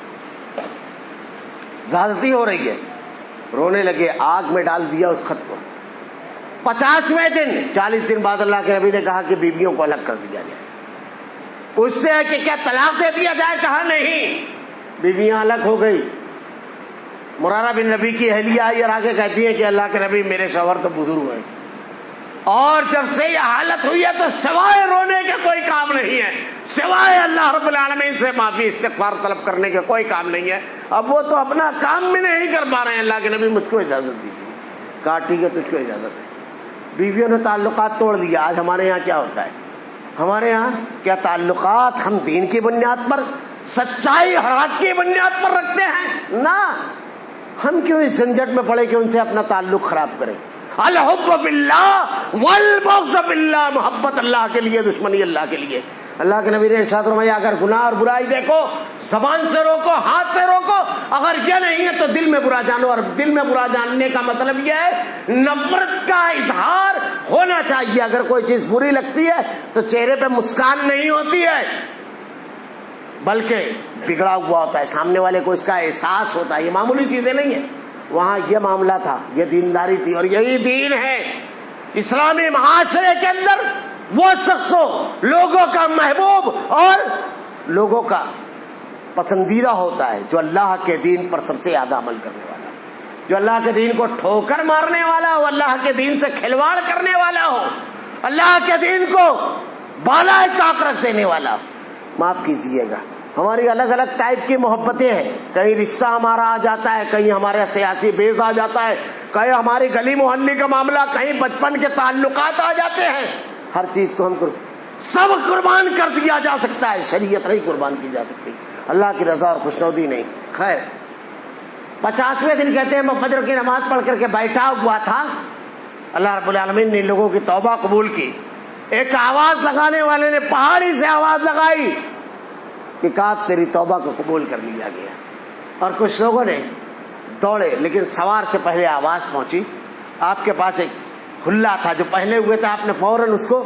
زیادتی ہو رہی ہے. رونے لگے، آگ میں ڈال دیا اس خط کو. 50ویں دن، 40 دن بعد اللہ کے نبی نے کہا کہ بیویوں کو الگ کر دیا جائے. اس سے کہ کیا طلاق دے دیا جائے؟ کہا نہیں. بیویاں الگ ہو گئی. مرارہ بن نبی کی اہلیہ آئی اور آگے کہتی ہے کہ اللہ کے نبی میرے شوہر تو بزرگ ہیں، اور جب سے یہ حالت ہوئی ہے تو سوائے رونے کے کوئی کام نہیں ہے، سوائے اللہ رب العالمین سے معافی استغفار طلب کرنے کے کوئی کام نہیں ہے. اب وہ تو اپنا کام بھی نہیں کر پا رہے ہیں. اللہ کے نبی مجھ کو اجازت دیجیے. کہا ٹھیک ہے، تجھ کو اجازت ہے. بیویوں نے تعلقات توڑ دیا. آج ہمارے یہاں کیا ہوتا ہے؟ ہمارے یہاں کیا تعلقات ہم دین کی بنیاد پر، سچائی اور حق کی بنیاد پر رکھتے ہیں؟ نہ. ہم کیوں اس جھنجٹ میں پڑے کہ ان سے اپنا تعلق خراب کریں؟ الحب فی اللہ والبغض فی اللہ، محبت اللہ کے لیے، دشمنی اللہ کے لیے. اللہ کے نبی نے ارشاد فرمایا اگر گناہ اور برائی دیکھو زبان سے روکو، ہاتھ سے روکو، اگر یہ نہیں ہے تو دل میں برا جانو. اور دل میں برا جاننے کا مطلب یہ ہے نفرت کا اظہار ہونا چاہیے. اگر کوئی چیز بری لگتی ہے تو چہرے پہ مسکان نہیں ہوتی ہے بلکہ بگڑا ہوا ہوتا ہے، سامنے والے کو اس کا احساس ہوتا ہے. یہ معمولی چیزیں نہیں ہیں. وہاں یہ معاملہ تھا، یہ دینداری تھی، اور یہی دین ہے. اسلامی معاشرے کے اندر وہ شخص ہو لوگوں کا محبوب اور لوگوں کا پسندیدہ ہوتا ہے جو اللہ کے دین پر سب سے زیادہ عمل کرنے والا، جو اللہ کے دین کو ٹھوکر مارنے والا ہو، اللہ کے دین سے کھلواڑ کرنے والا ہو، اللہ کے دین کو بالائے طاق رکھ دینے والا ہو. معاف کیجیے گا، ہماری الگ الگ ٹائپ کی محبتیں ہیں. کہیں رشتہ ہمارا آ جاتا ہے، کہیں ہمارا سیاسی بیس آ جاتا ہے، کہیں ہماری گلی محلے کا معاملہ، کہیں بچپن کے تعلقات آ جاتے ہیں. ہر چیز کو ہم سب قربان کر دیا جا سکتا ہے، شریعت نہیں قربان کی جا سکتی، اللہ کی رضا اور خوشنودی نہیں. خیر 50ویں دن کہتے ہیں میں فجر کی نماز پڑھ کر کے بیٹھا ہوا تھا، اللہ رب العالمین نے لوگوں کی توبہ قبول کی. ایک آواز لگانے والے نے پہاڑی سے آواز لگائی کہ کاف تیری توبہ کو قبول کر لیا گیا. اور کچھ لوگوں نے دوڑے، لیکن سوار سے پہلے آواز پہنچی. آپ کے پاس ایک کھلا تھا جو پہنے ہوئے تھے، آپ نے فوراً اس کو،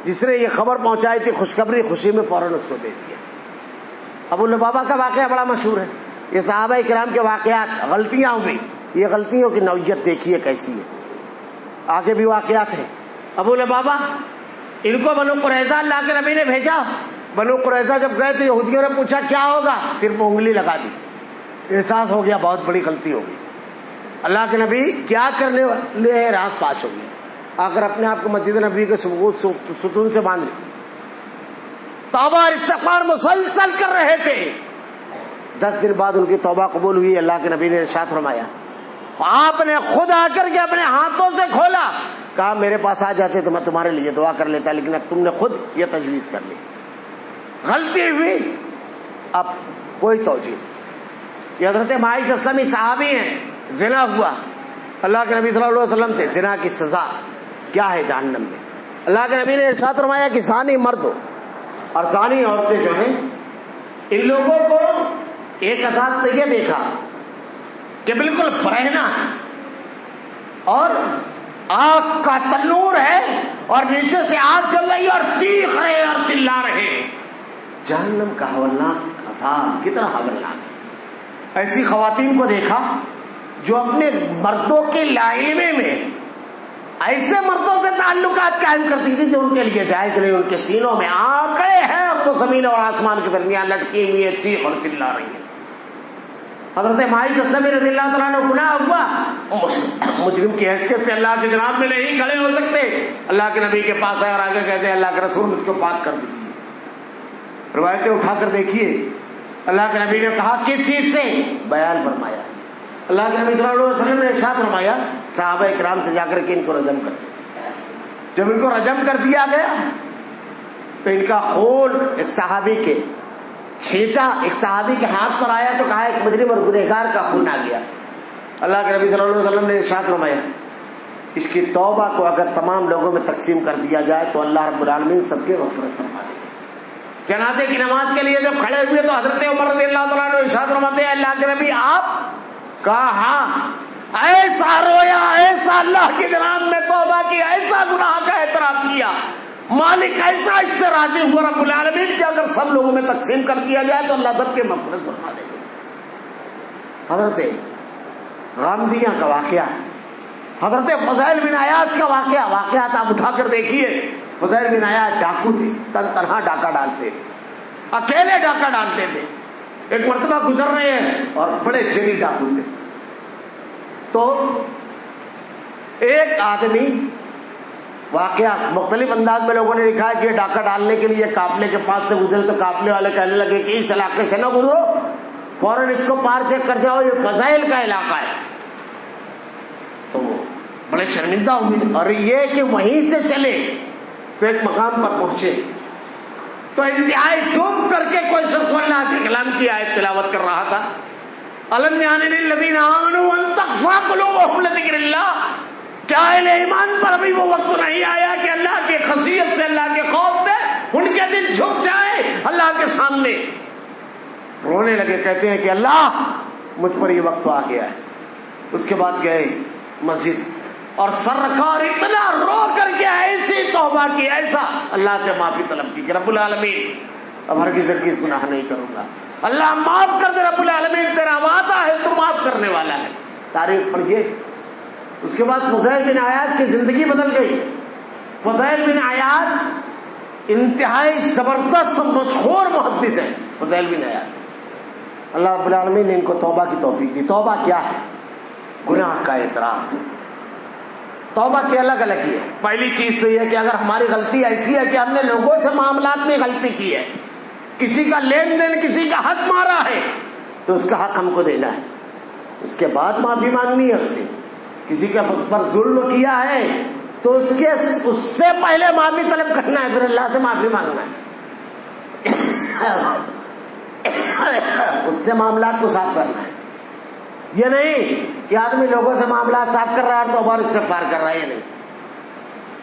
جس نے یہ خبر پہنچائی تھی خوشخبری، خوشی میں فوراً اس کو دے دیا. ابو لبابہ کا واقعہ بڑا مشہور ہے. یہ صحابہ کرام کے واقعات، غلطیاں ہوئی، یہ غلطیوں کی نوعیت دیکھیے کیسی ہے. آگے بھی واقعات ہیں. ابو لبابہ، ان کو بنو قریظہ اللہ کے نبی نے بھیجا. بنو قریظہ جب گئے تو یہودیوں نے پوچھا کیا ہوگا، صرف انگلی لگا دی. احساس ہو گیا بہت بڑی غلطی ہوگی. اللہ کے نبی کیا کرنے والے، راز پاش ہو گئی. آ کر اپنے آپ کو مسجد نبی کے ستون سے باندھ لی. توبہ اور استغفار مسلسل کر رہے تھے. 10 دن بعد ان کی توبہ قبول ہوئی. اللہ کے نبی نے ارشاد فرمایا، آپ نے خود آ کر کے اپنے ہاتھوں سے کھولا، کہا میرے پاس آ جاتے تو میں تمہارے لیے دعا کر لیتا، لیکن اب تم نے خود یہ تجویز کر لی. غلطی ہوئی، اب کوئی توجہ. یہ حضرت معاذ اسلمی صحابی ہیں، زنا ہوا. اللہ کے نبی صلی اللہ علیہ وسلم سے زنا کی سزا کیا ہے جہنم میں. اللہ کے نبی نے ارشاد فرمایا کہ زانی مرد ہو اور زانی عورتیں جو ہیں، ان لوگوں کو ایک ساتھ سے یہ دیکھا کہ بالکل برہنا ہے اور آگ کا تنور ہے اور نیچے سے آگ جل رہی اور چیخ رہے اور چلا رہے. جہنم کا ہولناک عذاب کتنا ہولناک ہے. ایسی خواتین کو دیکھا جو اپنے مردوں کے لائمے میں ایسے مردوں سے تعلقات قائم کرتی تھی جو ان کے لیے جائز نہیں. ان کے سینوں میں آنکھیں ہیں اور وہ زمین اور آسمان کے درمیان لٹکی ہوئی ہے، چیخ اور چلا رہی ہے. حضرت معاذ اسلمی رضی اللہ تعالیٰ عنہ گناہ ہوا، مجرم کی حیثیت سے اللہ کے جناب میں نہیں کھڑے ہو سکتے. اللہ کے نبی کے پاس آئے اور آگے کہتے ہیں اللہ کے رسول مجھ کو پاک کر دیجیے. روایتیں اٹھا کر دیکھیے. اللہ کے نبی نے کہا کس چیز سے، بیان فرمایا. اللہ کے نبی صلی اللہ علیہ وسلم نے ارشاد فرمایا صحابہ کرام سے جا کر کے ان کو رجم کر دیا. جب ان کو رجم کر دیا گیا تو ان کا خون ایک صحابی کے چھینٹا ایک صحابی کے ہاتھ پر آیا تو کہا ایک مجرم اور گنہگار کا خون آ گیا. اللہ کے نبی صلی اللہ علیہ وسلم نے ارشاد فرمایا اس کی توبہ کو اگر تمام لوگوں میں تقسیم کر دیا جائے تو اللہ رب العالمین سب کے مغفرت فرما دے گا. جنازے کی نماز کے لیے جب کھڑے ہوئے تو حضرت عمر رضی اللہ تعالیٰ عنہ ارشاد فرماتے ہیں اللہ کے نبی آپ؟ کہا ہاں. ایسا رویا، ایسا اللہ کے جناب میں توبہ کی، ایسا گناہ کا اعتراف کیا، مالک ایسا اس سے راضی ہوا رب العالمین کہ اگر سب لوگوں میں تقسیم کر دیا جائے تو اللہ سب کے مغفرت فرما دے گا. حضرت غامدیہ کا واقعہ، حضرت فضیل بن عیاض کا واقعات آپ اٹھا کر دیکھیے. فضیل بن عیاض ڈاکو تھے، تنہا ڈاکہ ڈالتے تھے، اکیلے ڈاکہ ڈالتے تھے. ایک مرتبہ گزر رہے ہیں اور بڑے جلی ڈاکو تھے تو ایک آدمی، واقعہ مختلف انداز میں لوگوں نے لکھا ہے کہ ڈاکہ ڈالنے کے لیے قافلے کے پاس سے گزرے تو قافلے والے کہنے لگے کہ اس علاقے سے نہ گزرو، فوراً اس کو پار چیک کر جاؤ، یہ فضائل کا علاقہ ہے. تو وہ بڑے شرمندہ ہوئے اور یہ کہ وہیں سے چلے تو ایک مقام پر پہنچے تو انتہائی ڈوب کر کے کوئی شخص اللہ کے کلام کی آیت تلاوت کر رہا تھا. الم یعن للذین آمنوا ان تخشع قلوبهم لذکر اللہ، کیا اہل ایمان پر ابھی وہ وقت نہیں آیا کہ اللہ کی خشیت سے، اللہ کے خوف سے ان کے دل جھک جائے اللہ کے سامنے، رونے لگے، کہتے ہیں کہ اللہ مجھ پر یہ وقت آ گیا ہے. اس کے بعد گئے مسجد اور سرکار اتنا رو کر کے ایسی توبہ کی، ایسا اللہ سے معافی طلب کی کہ رب العالمین اب ہرگز ہرگز گناہ نہیں کروں گا، اللہ معاف کر دے، رب العالمین تیرا وعدہ ہے تو معاف کرنے والا ہے. تاریخ پڑھیے. اس کے بعد فضیل بن عیاض کی زندگی بدل گئی. فضیل بن عیاض انتہائی زبردست مشہور محدث ہے. فضیل بن عیاض، اللہ رب العالمین نے ان کو توبہ کی توفیق دی. توبہ کیا ہے؟ گناہ کا اعتراف. توبہ کی الگ الگ ہی ہے. پہلی چیز تو یہ ہے کہ اگر ہماری غلطی ایسی ہے کہ ہم نے لوگوں سے معاملات میں غلطی کی ہے، کسی کا لین دین، کسی کا حق مارا ہے، تو اس کا حق ہم کو دینا ہے. اس کے بعد معافی مانگنی ہے اس سے. کسی کے پر ظلم کیا ہے تو اس سے پہلے معافی طلب کرنا ہے، پھر اللہ سے معافی مانگنا ہے. اس سے معاملات کو صاف کرنا ہے. یہ نہیں کہ آدمی لوگوں سے معاملات صاف کر رہا ہے تو اور استغفار کر رہا ہے. یہ نہیں.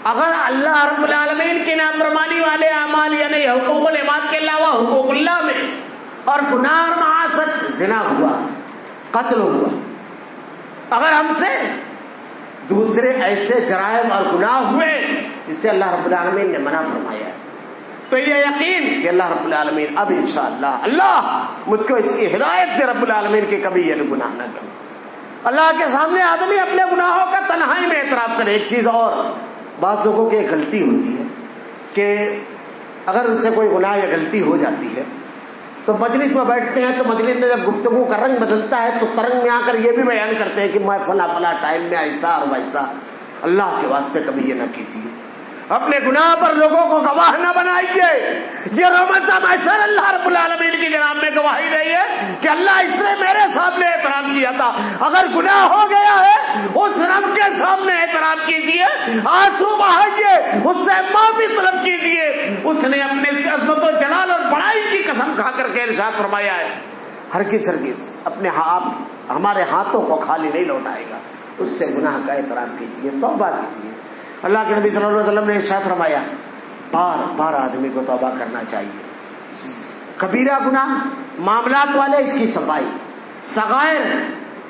اگر اللہ رب العالمین کی نافرمانی والے اعمال، یعنی حقوق العباد کے علاوہ حقوق اللہ میں اور گناہ اور معاصی، زنا ہوا، قتل ہوا، اگر ہم سے دوسرے ایسے جرائم اور گناہ ہوئے جس سے اللہ رب العالمین نے منع فرمایا ہے، تو یہ یقین کہ اللہ رب العالمین اب انشاءاللہ اللہ مجھ کو اس کی ہدایت دے رب العالمین کہ کبھی یہ گناہ نہ کروں. اللہ کے سامنے آدمی اپنے گناہوں کا تنہائی میں اعتراف کرے. ایک چیز اور، بعض لوگوں کی ایک غلطی ہوتی ہے کہ اگر ان سے کوئی گناہ یا غلطی ہو جاتی ہے تو مجلس میں بیٹھتے ہیں، تو مجلس میں جب گفتگو کا رنگ بدلتا ہے تو ترنگ میں آ کر یہ بھی بیان کرتے ہیں کہ میں فلاں فلاں ٹائم میں ایسا اور ویسا. اللہ کے واسطے کبھی یہ نہ کیجیے. اپنے گناہ پر لوگوں کو گواہ نہ بنائیے. یہ رمضان محشر اللہ رب العالمین کی جناب میں گواہی رہی ہے کہ اللہ اس نے میرے سامنے احترام کیا تھا. اگر گناہ ہو گیا ہے اس رب کے سامنے احترام کیجیے، آنسو بہائیے، اس سے معافی طلب کیجیے. اس نے اپنے عظمت و جلال اور بڑائی کی قسم کھا کر کے ارشاد فرمایا ہے ہرگز ہرگز اپنے ہمارے ہاتھوں کو خالی نہیں لوٹائے گا. اس سے گناہ کا اعتراف کیجیے، توبہ کیجیے. اللہ کے نبی صلی اللہ علیہ وسلم نے ارشاد فرمایا بار بار آدمی کو توبہ کرنا چاہیے. کبیرہ گناہ معاملات والے اس کی صفائی، صغائر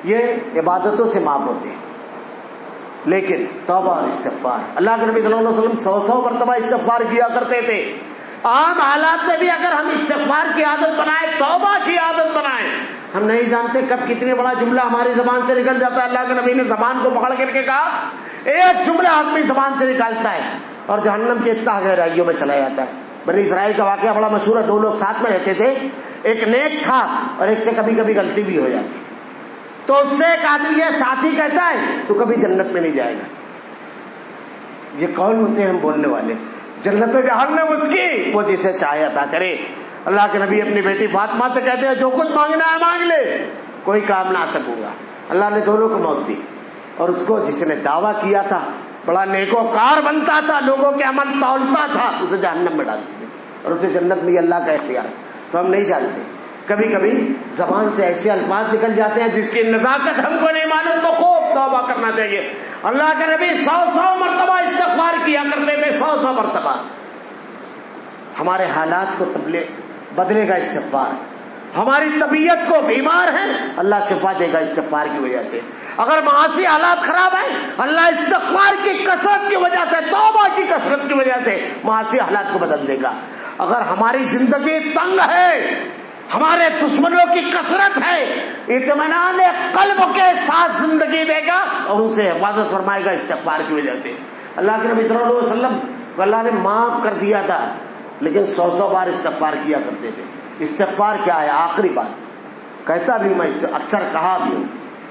یہ عبادتوں سے معاف ہوتے ہیں، لیکن توبہ اور استغفار، اللہ کے نبی صلی اللہ علیہ وسلم 100 مرتبہ استغفار کیا کرتے تھے. عام حالات میں بھی اگر ہم استغفار کی عادت بنائیں، توبہ کی عادت بنائیں، ہم نہیں جانتے کب کتنے بڑا جملہ ہماری زبان سے نکل جاتا ہے. اللہ کے نبی نے زبان کو پکڑ کر کے کہا ایک جملہ آدمی زبان سے نکالتا ہے اور جہنم کے اتنا گہرائیوں میں چلا جاتا ہے. بنی اسرائیل کا واقعہ بڑا مشہور ہے. 2 لوگ ساتھ میں رہتے تھے، ایک نیک تھا اور ایک سے کبھی کبھی غلطی بھی ہو جاتی. تو اس سے ایک آدمی یہ ساتھی کہتا ہے تو کبھی جنت میں نہیں جائے گا. یہ کون ہوتے ہیں ہم بولنے والے؟ جنت و جہنم اس کی، وہ جسے چاہے عطا کرے. اللہ کے نبی اپنی بیٹی فاطمہ سے کہتے ہیں جو کچھ مانگنا ہے مانگ لے، کوئی کام نہ آ سکوں گا. اللہ نے دونوں کو موت دی، اور اس کو جس نے دعویٰ کیا تھا بڑا نیکوکار بنتا تھا، لوگوں کے عمل تولتا تھا، اسے جہنم میں ڈال دیا اور اسے جنت میں اللہ کا اختیار. تو ہم نہیں جانتے، کبھی کبھی زبان سے ایسے الفاظ نکل جاتے ہیں جس کی نزاکت ہم کو نہیں معلوم، تو خوب توبہ کرنا چاہیے. اللہ کے نبی 100 مرتبہ استغفار کیا کرتے تھے، 100 مرتبہ. ہمارے حالات کو بدلے گا استغفار. ہماری طبیعت کو بیمار ہے، اللہ شفا دے گا استغفار کی وجہ سے. اگر معاشی حالات خراب ہیں، اللہ استغفار کی کثرت کی وجہ سے، توبہ کی کثرت کی وجہ سے معاشی حالات کو بدل دے گا. اگر ہماری زندگی تنگ ہے، ہمارے دشمنوں کی کثرت ہے، اطمینان قلب کے ساتھ زندگی دے گا اور ان سے حفاظت فرمائے گا استغفار کی وجہ سے. اللہ کے نبی صلی اللہ علیہ وسلم کو اللہ نے معاف کر دیا تھا، لیکن 100 بار استغفار کیا کرتے تھے. استغفار کیا ہے؟ آخری بات کہتا بھی میں اکثر کہا بھی ہوں،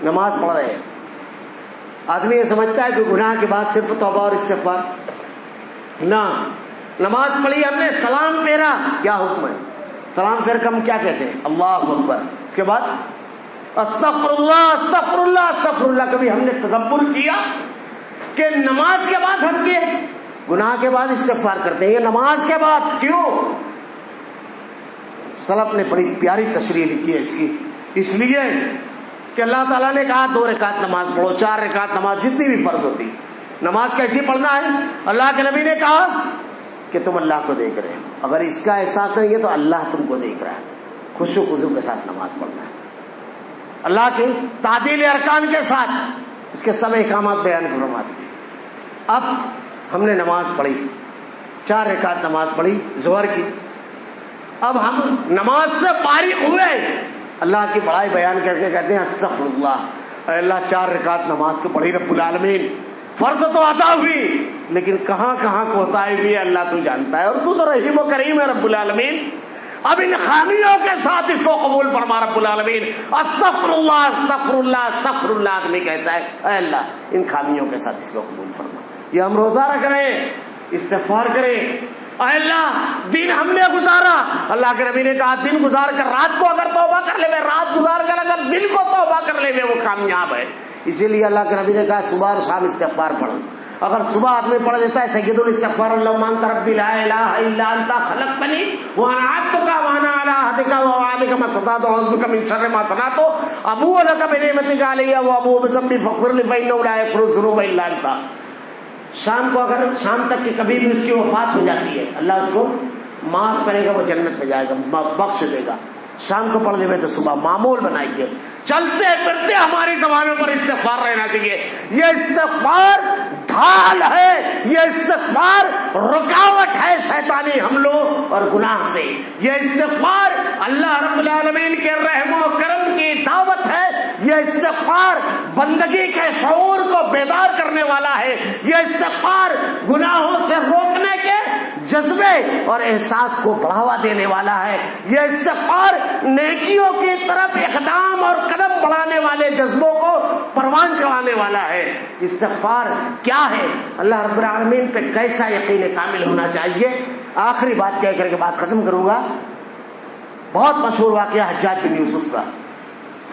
نماز پڑھ رہے ہیں، آدمی یہ سمجھتا ہے کہ گناہ کے بعد صرف توبہ اور استغفار. نہ، نماز پڑھی ہم نے، سلام پھیرا، کیا حکم ہے؟ سلام پھیر کر ہم کیا کہتے ہیں؟ اللہ اکبر. اس کے بعد استغفر اللہ استغفر اللہ استغفر اللہ. کبھی ہم نے تدبر کیا کہ نماز کے بعد ہم کیے گناہ کے بعد استغفار کرتے ہیں، یہ نماز کے بعد کیوں؟ سلف نے بڑی پیاری تشریح لکھی ہے اس کی. اس لیے کہ اللہ تعالیٰ نے کہا 2 رکعت نماز پڑھو، 4 رکعت نماز جتنی بھی فرض ہوتی، نماز کیسی پڑھنا ہے؟ اللہ کے نبی نے کہا کہ تم اللہ کو دیکھ رہے ہو، اگر اس کا احساس نہیں ہے تو اللہ تم کو دیکھ رہا ہے، خشوع و خضوع کے ساتھ نماز پڑھنا ہے، اللہ کی تعدیل ارکان کے ساتھ اس کے سب احکامات بیان فرما دیے۔ اب ہم نے نماز پڑھی، 4 رکعت نماز پڑھی ظہر کی، اب ہم نماز سے فارغ ہوئے، اللہ کی بڑائی بیان کر کے کہتے ہیں استغفر اللہ، اے اللہ 4 رکعت نماز تو پڑھی رب العالمین، فرض تو ادا ہوئی لیکن کہاں کہاں کوتاہی ہوئی ہے اللہ تو جانتا ہے، اور تو رحیم و کریم ہے رب العالمین، اب ان خامیوں کے ساتھ اس کو قبول فرما رب العالمین۔ استغفر اللہ استغفر اللہ استغفر اللہ آدمی کہتا ہے اے اللہ ان خامیوں کے ساتھ اس کو قبول فرما، یہ ہم روزہ رکھ رہے ہیں، استغفار کریں، اے اللہ دن ہم نے گزارا، اللہ کے نبی نے کہا دن گزار کر رات کو اگر توبہ کر لے، رات گزار کر اگر دن کو توبہ کر لے وہ کامیاب ہے۔ اسی لیے اللہ کے نبی نے کہا صبح اور شام استغفار پڑھو، اگر صبح آدمی پڑھ دیتا ہے سید الاستغفار اللہم انت ربی لا الہ الا انت خلقتنی وانا عبدک وانا علی عہدک ووعدک ما استطعت اعوذ بک من شر ما صنعت ابوء لک بنعمتک علی وابوء بذنبی فاغفر لی فانہ لا یغفر الذنوب الا انت۔ شام کو اگر شام تک کہ کبھی بھی اس کی وفات ہو جاتی ہے اللہ اس کو معاف کرے گا، وہ جنت میں جائے گا، بخش دے گا۔ شام کو پڑھ دے تو صبح معمول بنائیے، چلتے پھرتے ہماری زبانوں پر استغفار رہنا چاہیے۔ یہ استغفار ڈھال ہے، یہ استغفار رکاوٹ ہے شیطانی حملوں اور گناہ سے، یہ استغفار اللہ رب العالمین کے رحم و کرم کی دعوت ہے، یہ استغفار بندگی کے شعور کو بیدار کرنے والا ہے، یہ استغفار گناہوں سے روکنے کے جذبے اور احساس کو بڑھاوا دینے والا ہے، یہ استغفار نیکیوں کی طرف اقدام اور قدم بڑھانے والے جذبوں کو پروان چڑھانے والا ہے۔ استغفار کیا ہے؟ اللہ رب العالمین پہ کیسا یقین کامل ہونا چاہیے؟ آخری بات کہہ کر کے بات ختم کروں گا۔ بہت مشہور واقعہ حجاج بن یوسف کا،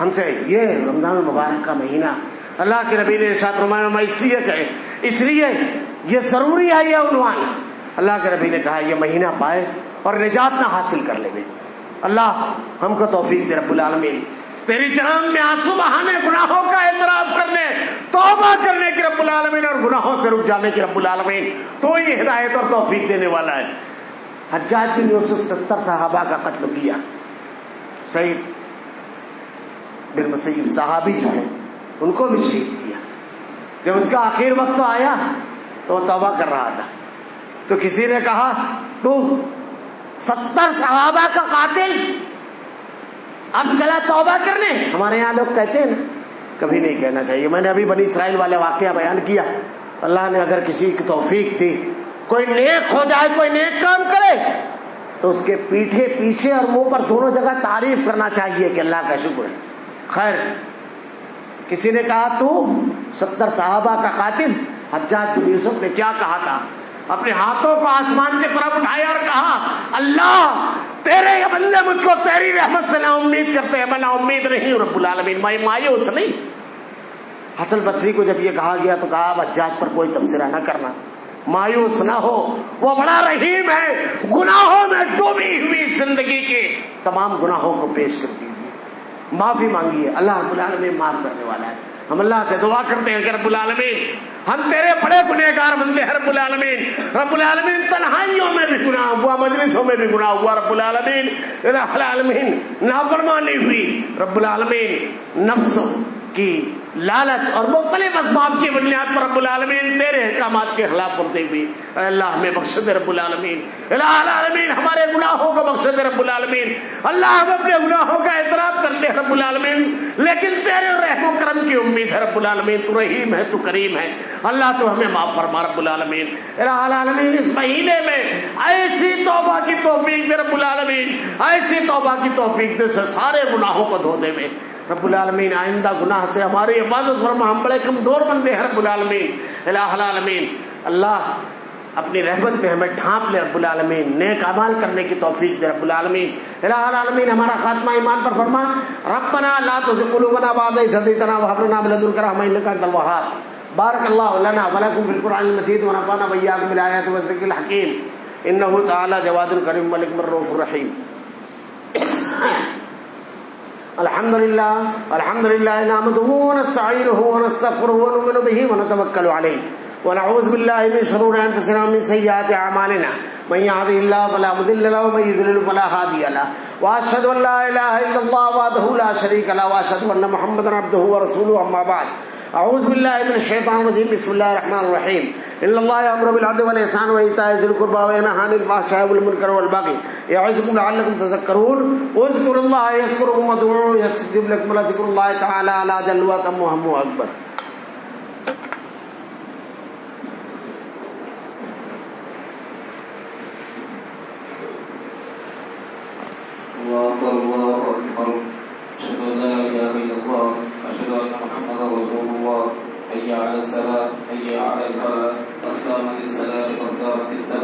ہم سے یہ رمضان المبارک کا مہینہ اللہ کے نبی نے ارشاد فرمایا میں اس لیے یہ ضروری ہے، یہ عنوان اللہ کے نبی نے کہا یہ مہینہ پائے اور نجات نہ حاصل کر لے۔ اللہ ہم کو توفیق دے رب العالمین، تیری جناب میں آنسو بہانے، گناہوں کا اعتراف کرنے، توبہ کرنے کی رب العالمین اور گناہوں سے رک جانے کی رب العالمین تو ہی ہدایت اور توفیق دینے والا ہے۔ حجاج بن یوسف 70 صحابہ کا قتل کیا، سعید بن مسیب صحابی جو ہے ان کو بھی شہید کیا۔ جب اس کا آخر وقت آیا تو وہ توبہ کر رہا تھا تو کسی نے کہا تو 70 صحابہ کا قاتل اب چلا توبہ کرنے؟ ہمارے یہاں لوگ کہتے ہیں نا، کبھی نہیں کہنا چاہیے۔ میں نے ابھی بنی اسرائیل والے واقعہ بیان کیا، اللہ نے اگر کسی کی توفیق تھی کوئی نیک ہو جائے، کوئی نیک کام کرے تو اس کے پیٹھے پیچھے اور منہ پر دونوں جگہ تعریف کرنا چاہیے کہ اللہ کا شکر ہے۔ خیر کسی نے کہا تو 70 صحابہ کا قاتل، حجاج بن یوسف نے کیا کہا تھا؟ اپنے ہاتھوں کو آسمان کی طرف اٹھایا اور کہا اللہ تیرے یہ بندے مجھ کو تیری رحمت سے نا امید کرتے ہیں، میں نا امید نہیں ہوں رب العالمین، میں مایوس نہیں۔ حسن بصری کو جب یہ کہا گیا تو کہا اب حجاج پر کوئی تبصرہ نہ کرنا، مایوس نہ ہو، وہ بڑا رحیم ہے، گناہوں میں ڈوبی ہوئی زندگی کے تمام گناہوں کو پیش کر دیجیے، معافی مانگیے، اللہ رب العالمین معاف کرنے والا ہے۔ ہم اللہ سے دعا کرتے ہیں کہ رب العالمین ہم تیرے بڑے گنہگار بندے ہیں رب العالمین، رب العالمین تنہائیوں میں بھی گناہ ہوا، مجلسوں میں بھی گناہ ہوا رب العالمین، رب العالمین نافرمانی ہوئی رب العالمین، نفس کی لالچ اور مختلف اسباب کی بنیاد پر رب العالمین تیرے احکامات کے خلاف ورزی ہوئی، اے اللہ ہمیں بخش دے رب العالمین، الہ العالمین ہمارے گناہوں کو بخش دے رب العالمین، اللہ ہم اپنے گناہوں کا اعتراف کرتے ہیں رب العالمین، لیکن تیرے رحم و کرم کی امید ہے رب العالمین، تو رحیم ہے، تو کریم ہے، اللہ تو ہمیں معاف فرما رب العالمین، الہ العالمین اس مہینے میں ایسی توبہ کی توفیق دے رب العالمین، ایسی توبہ کی توفیق دے سارے گناہوں کو دھو دے میں رب العالمین، آئندہ گناہ سے ہماری حفاظت فرما، ہم بڑے کمزور بندے ہیں رب العالمین، الہ العالمین اللہ اپنی رحمت میں ہمیں ڈھانپ لے رب العالمین، نیک اعمال کرنے کی توفیق دے رب العالمین، الہ العالمین ہمارا خاتمہ ایمان پر فرما، ربنا لا تزغ قلوبنا بعد إذ هديتنا وهب لنا من لدنك رحمة إنك أنت الوهاب، بارك الله لنا ولكم في القرآن المجيد ونفعنا وإياكم بالآيات والذكر الحكيم، إنه تعالى جواد كريم ملك رؤوف رحيم۔ الحمد لله نحمده ونستعينه ونستغفره ونؤمن به ونتوكل عليه ونعوذ بالله من شرور أنفسنا ومن سيئات أعمالنا من يهده الله فلا مضل له ومن يضلل فلا هادي له وأشهد أن لا إله إلا الله وحده لا شريك له وأشهد أن محمدا عبده ورسوله أما بعد أعوذ بالله من الشيطان الرجيم بسم الله الرحمن الرحيم إن الله يأمر بالعدل والإحسان وإيتاء ذي القربى وينهى عن الفحشاء والمنكر والبغي يعظكم لعلكم تذكرون واذكروا الله يذكركم وادعوه يستجب لكم ولذكر الله تعالى على جل وأتم وهم أكبر.
الله أكبر أشهد أن لا إله إلا الله أشهد أن محمدا رسول الله حي على الصلاة حي على الفلاح قد قامت الصلاة قد قامت الصلاة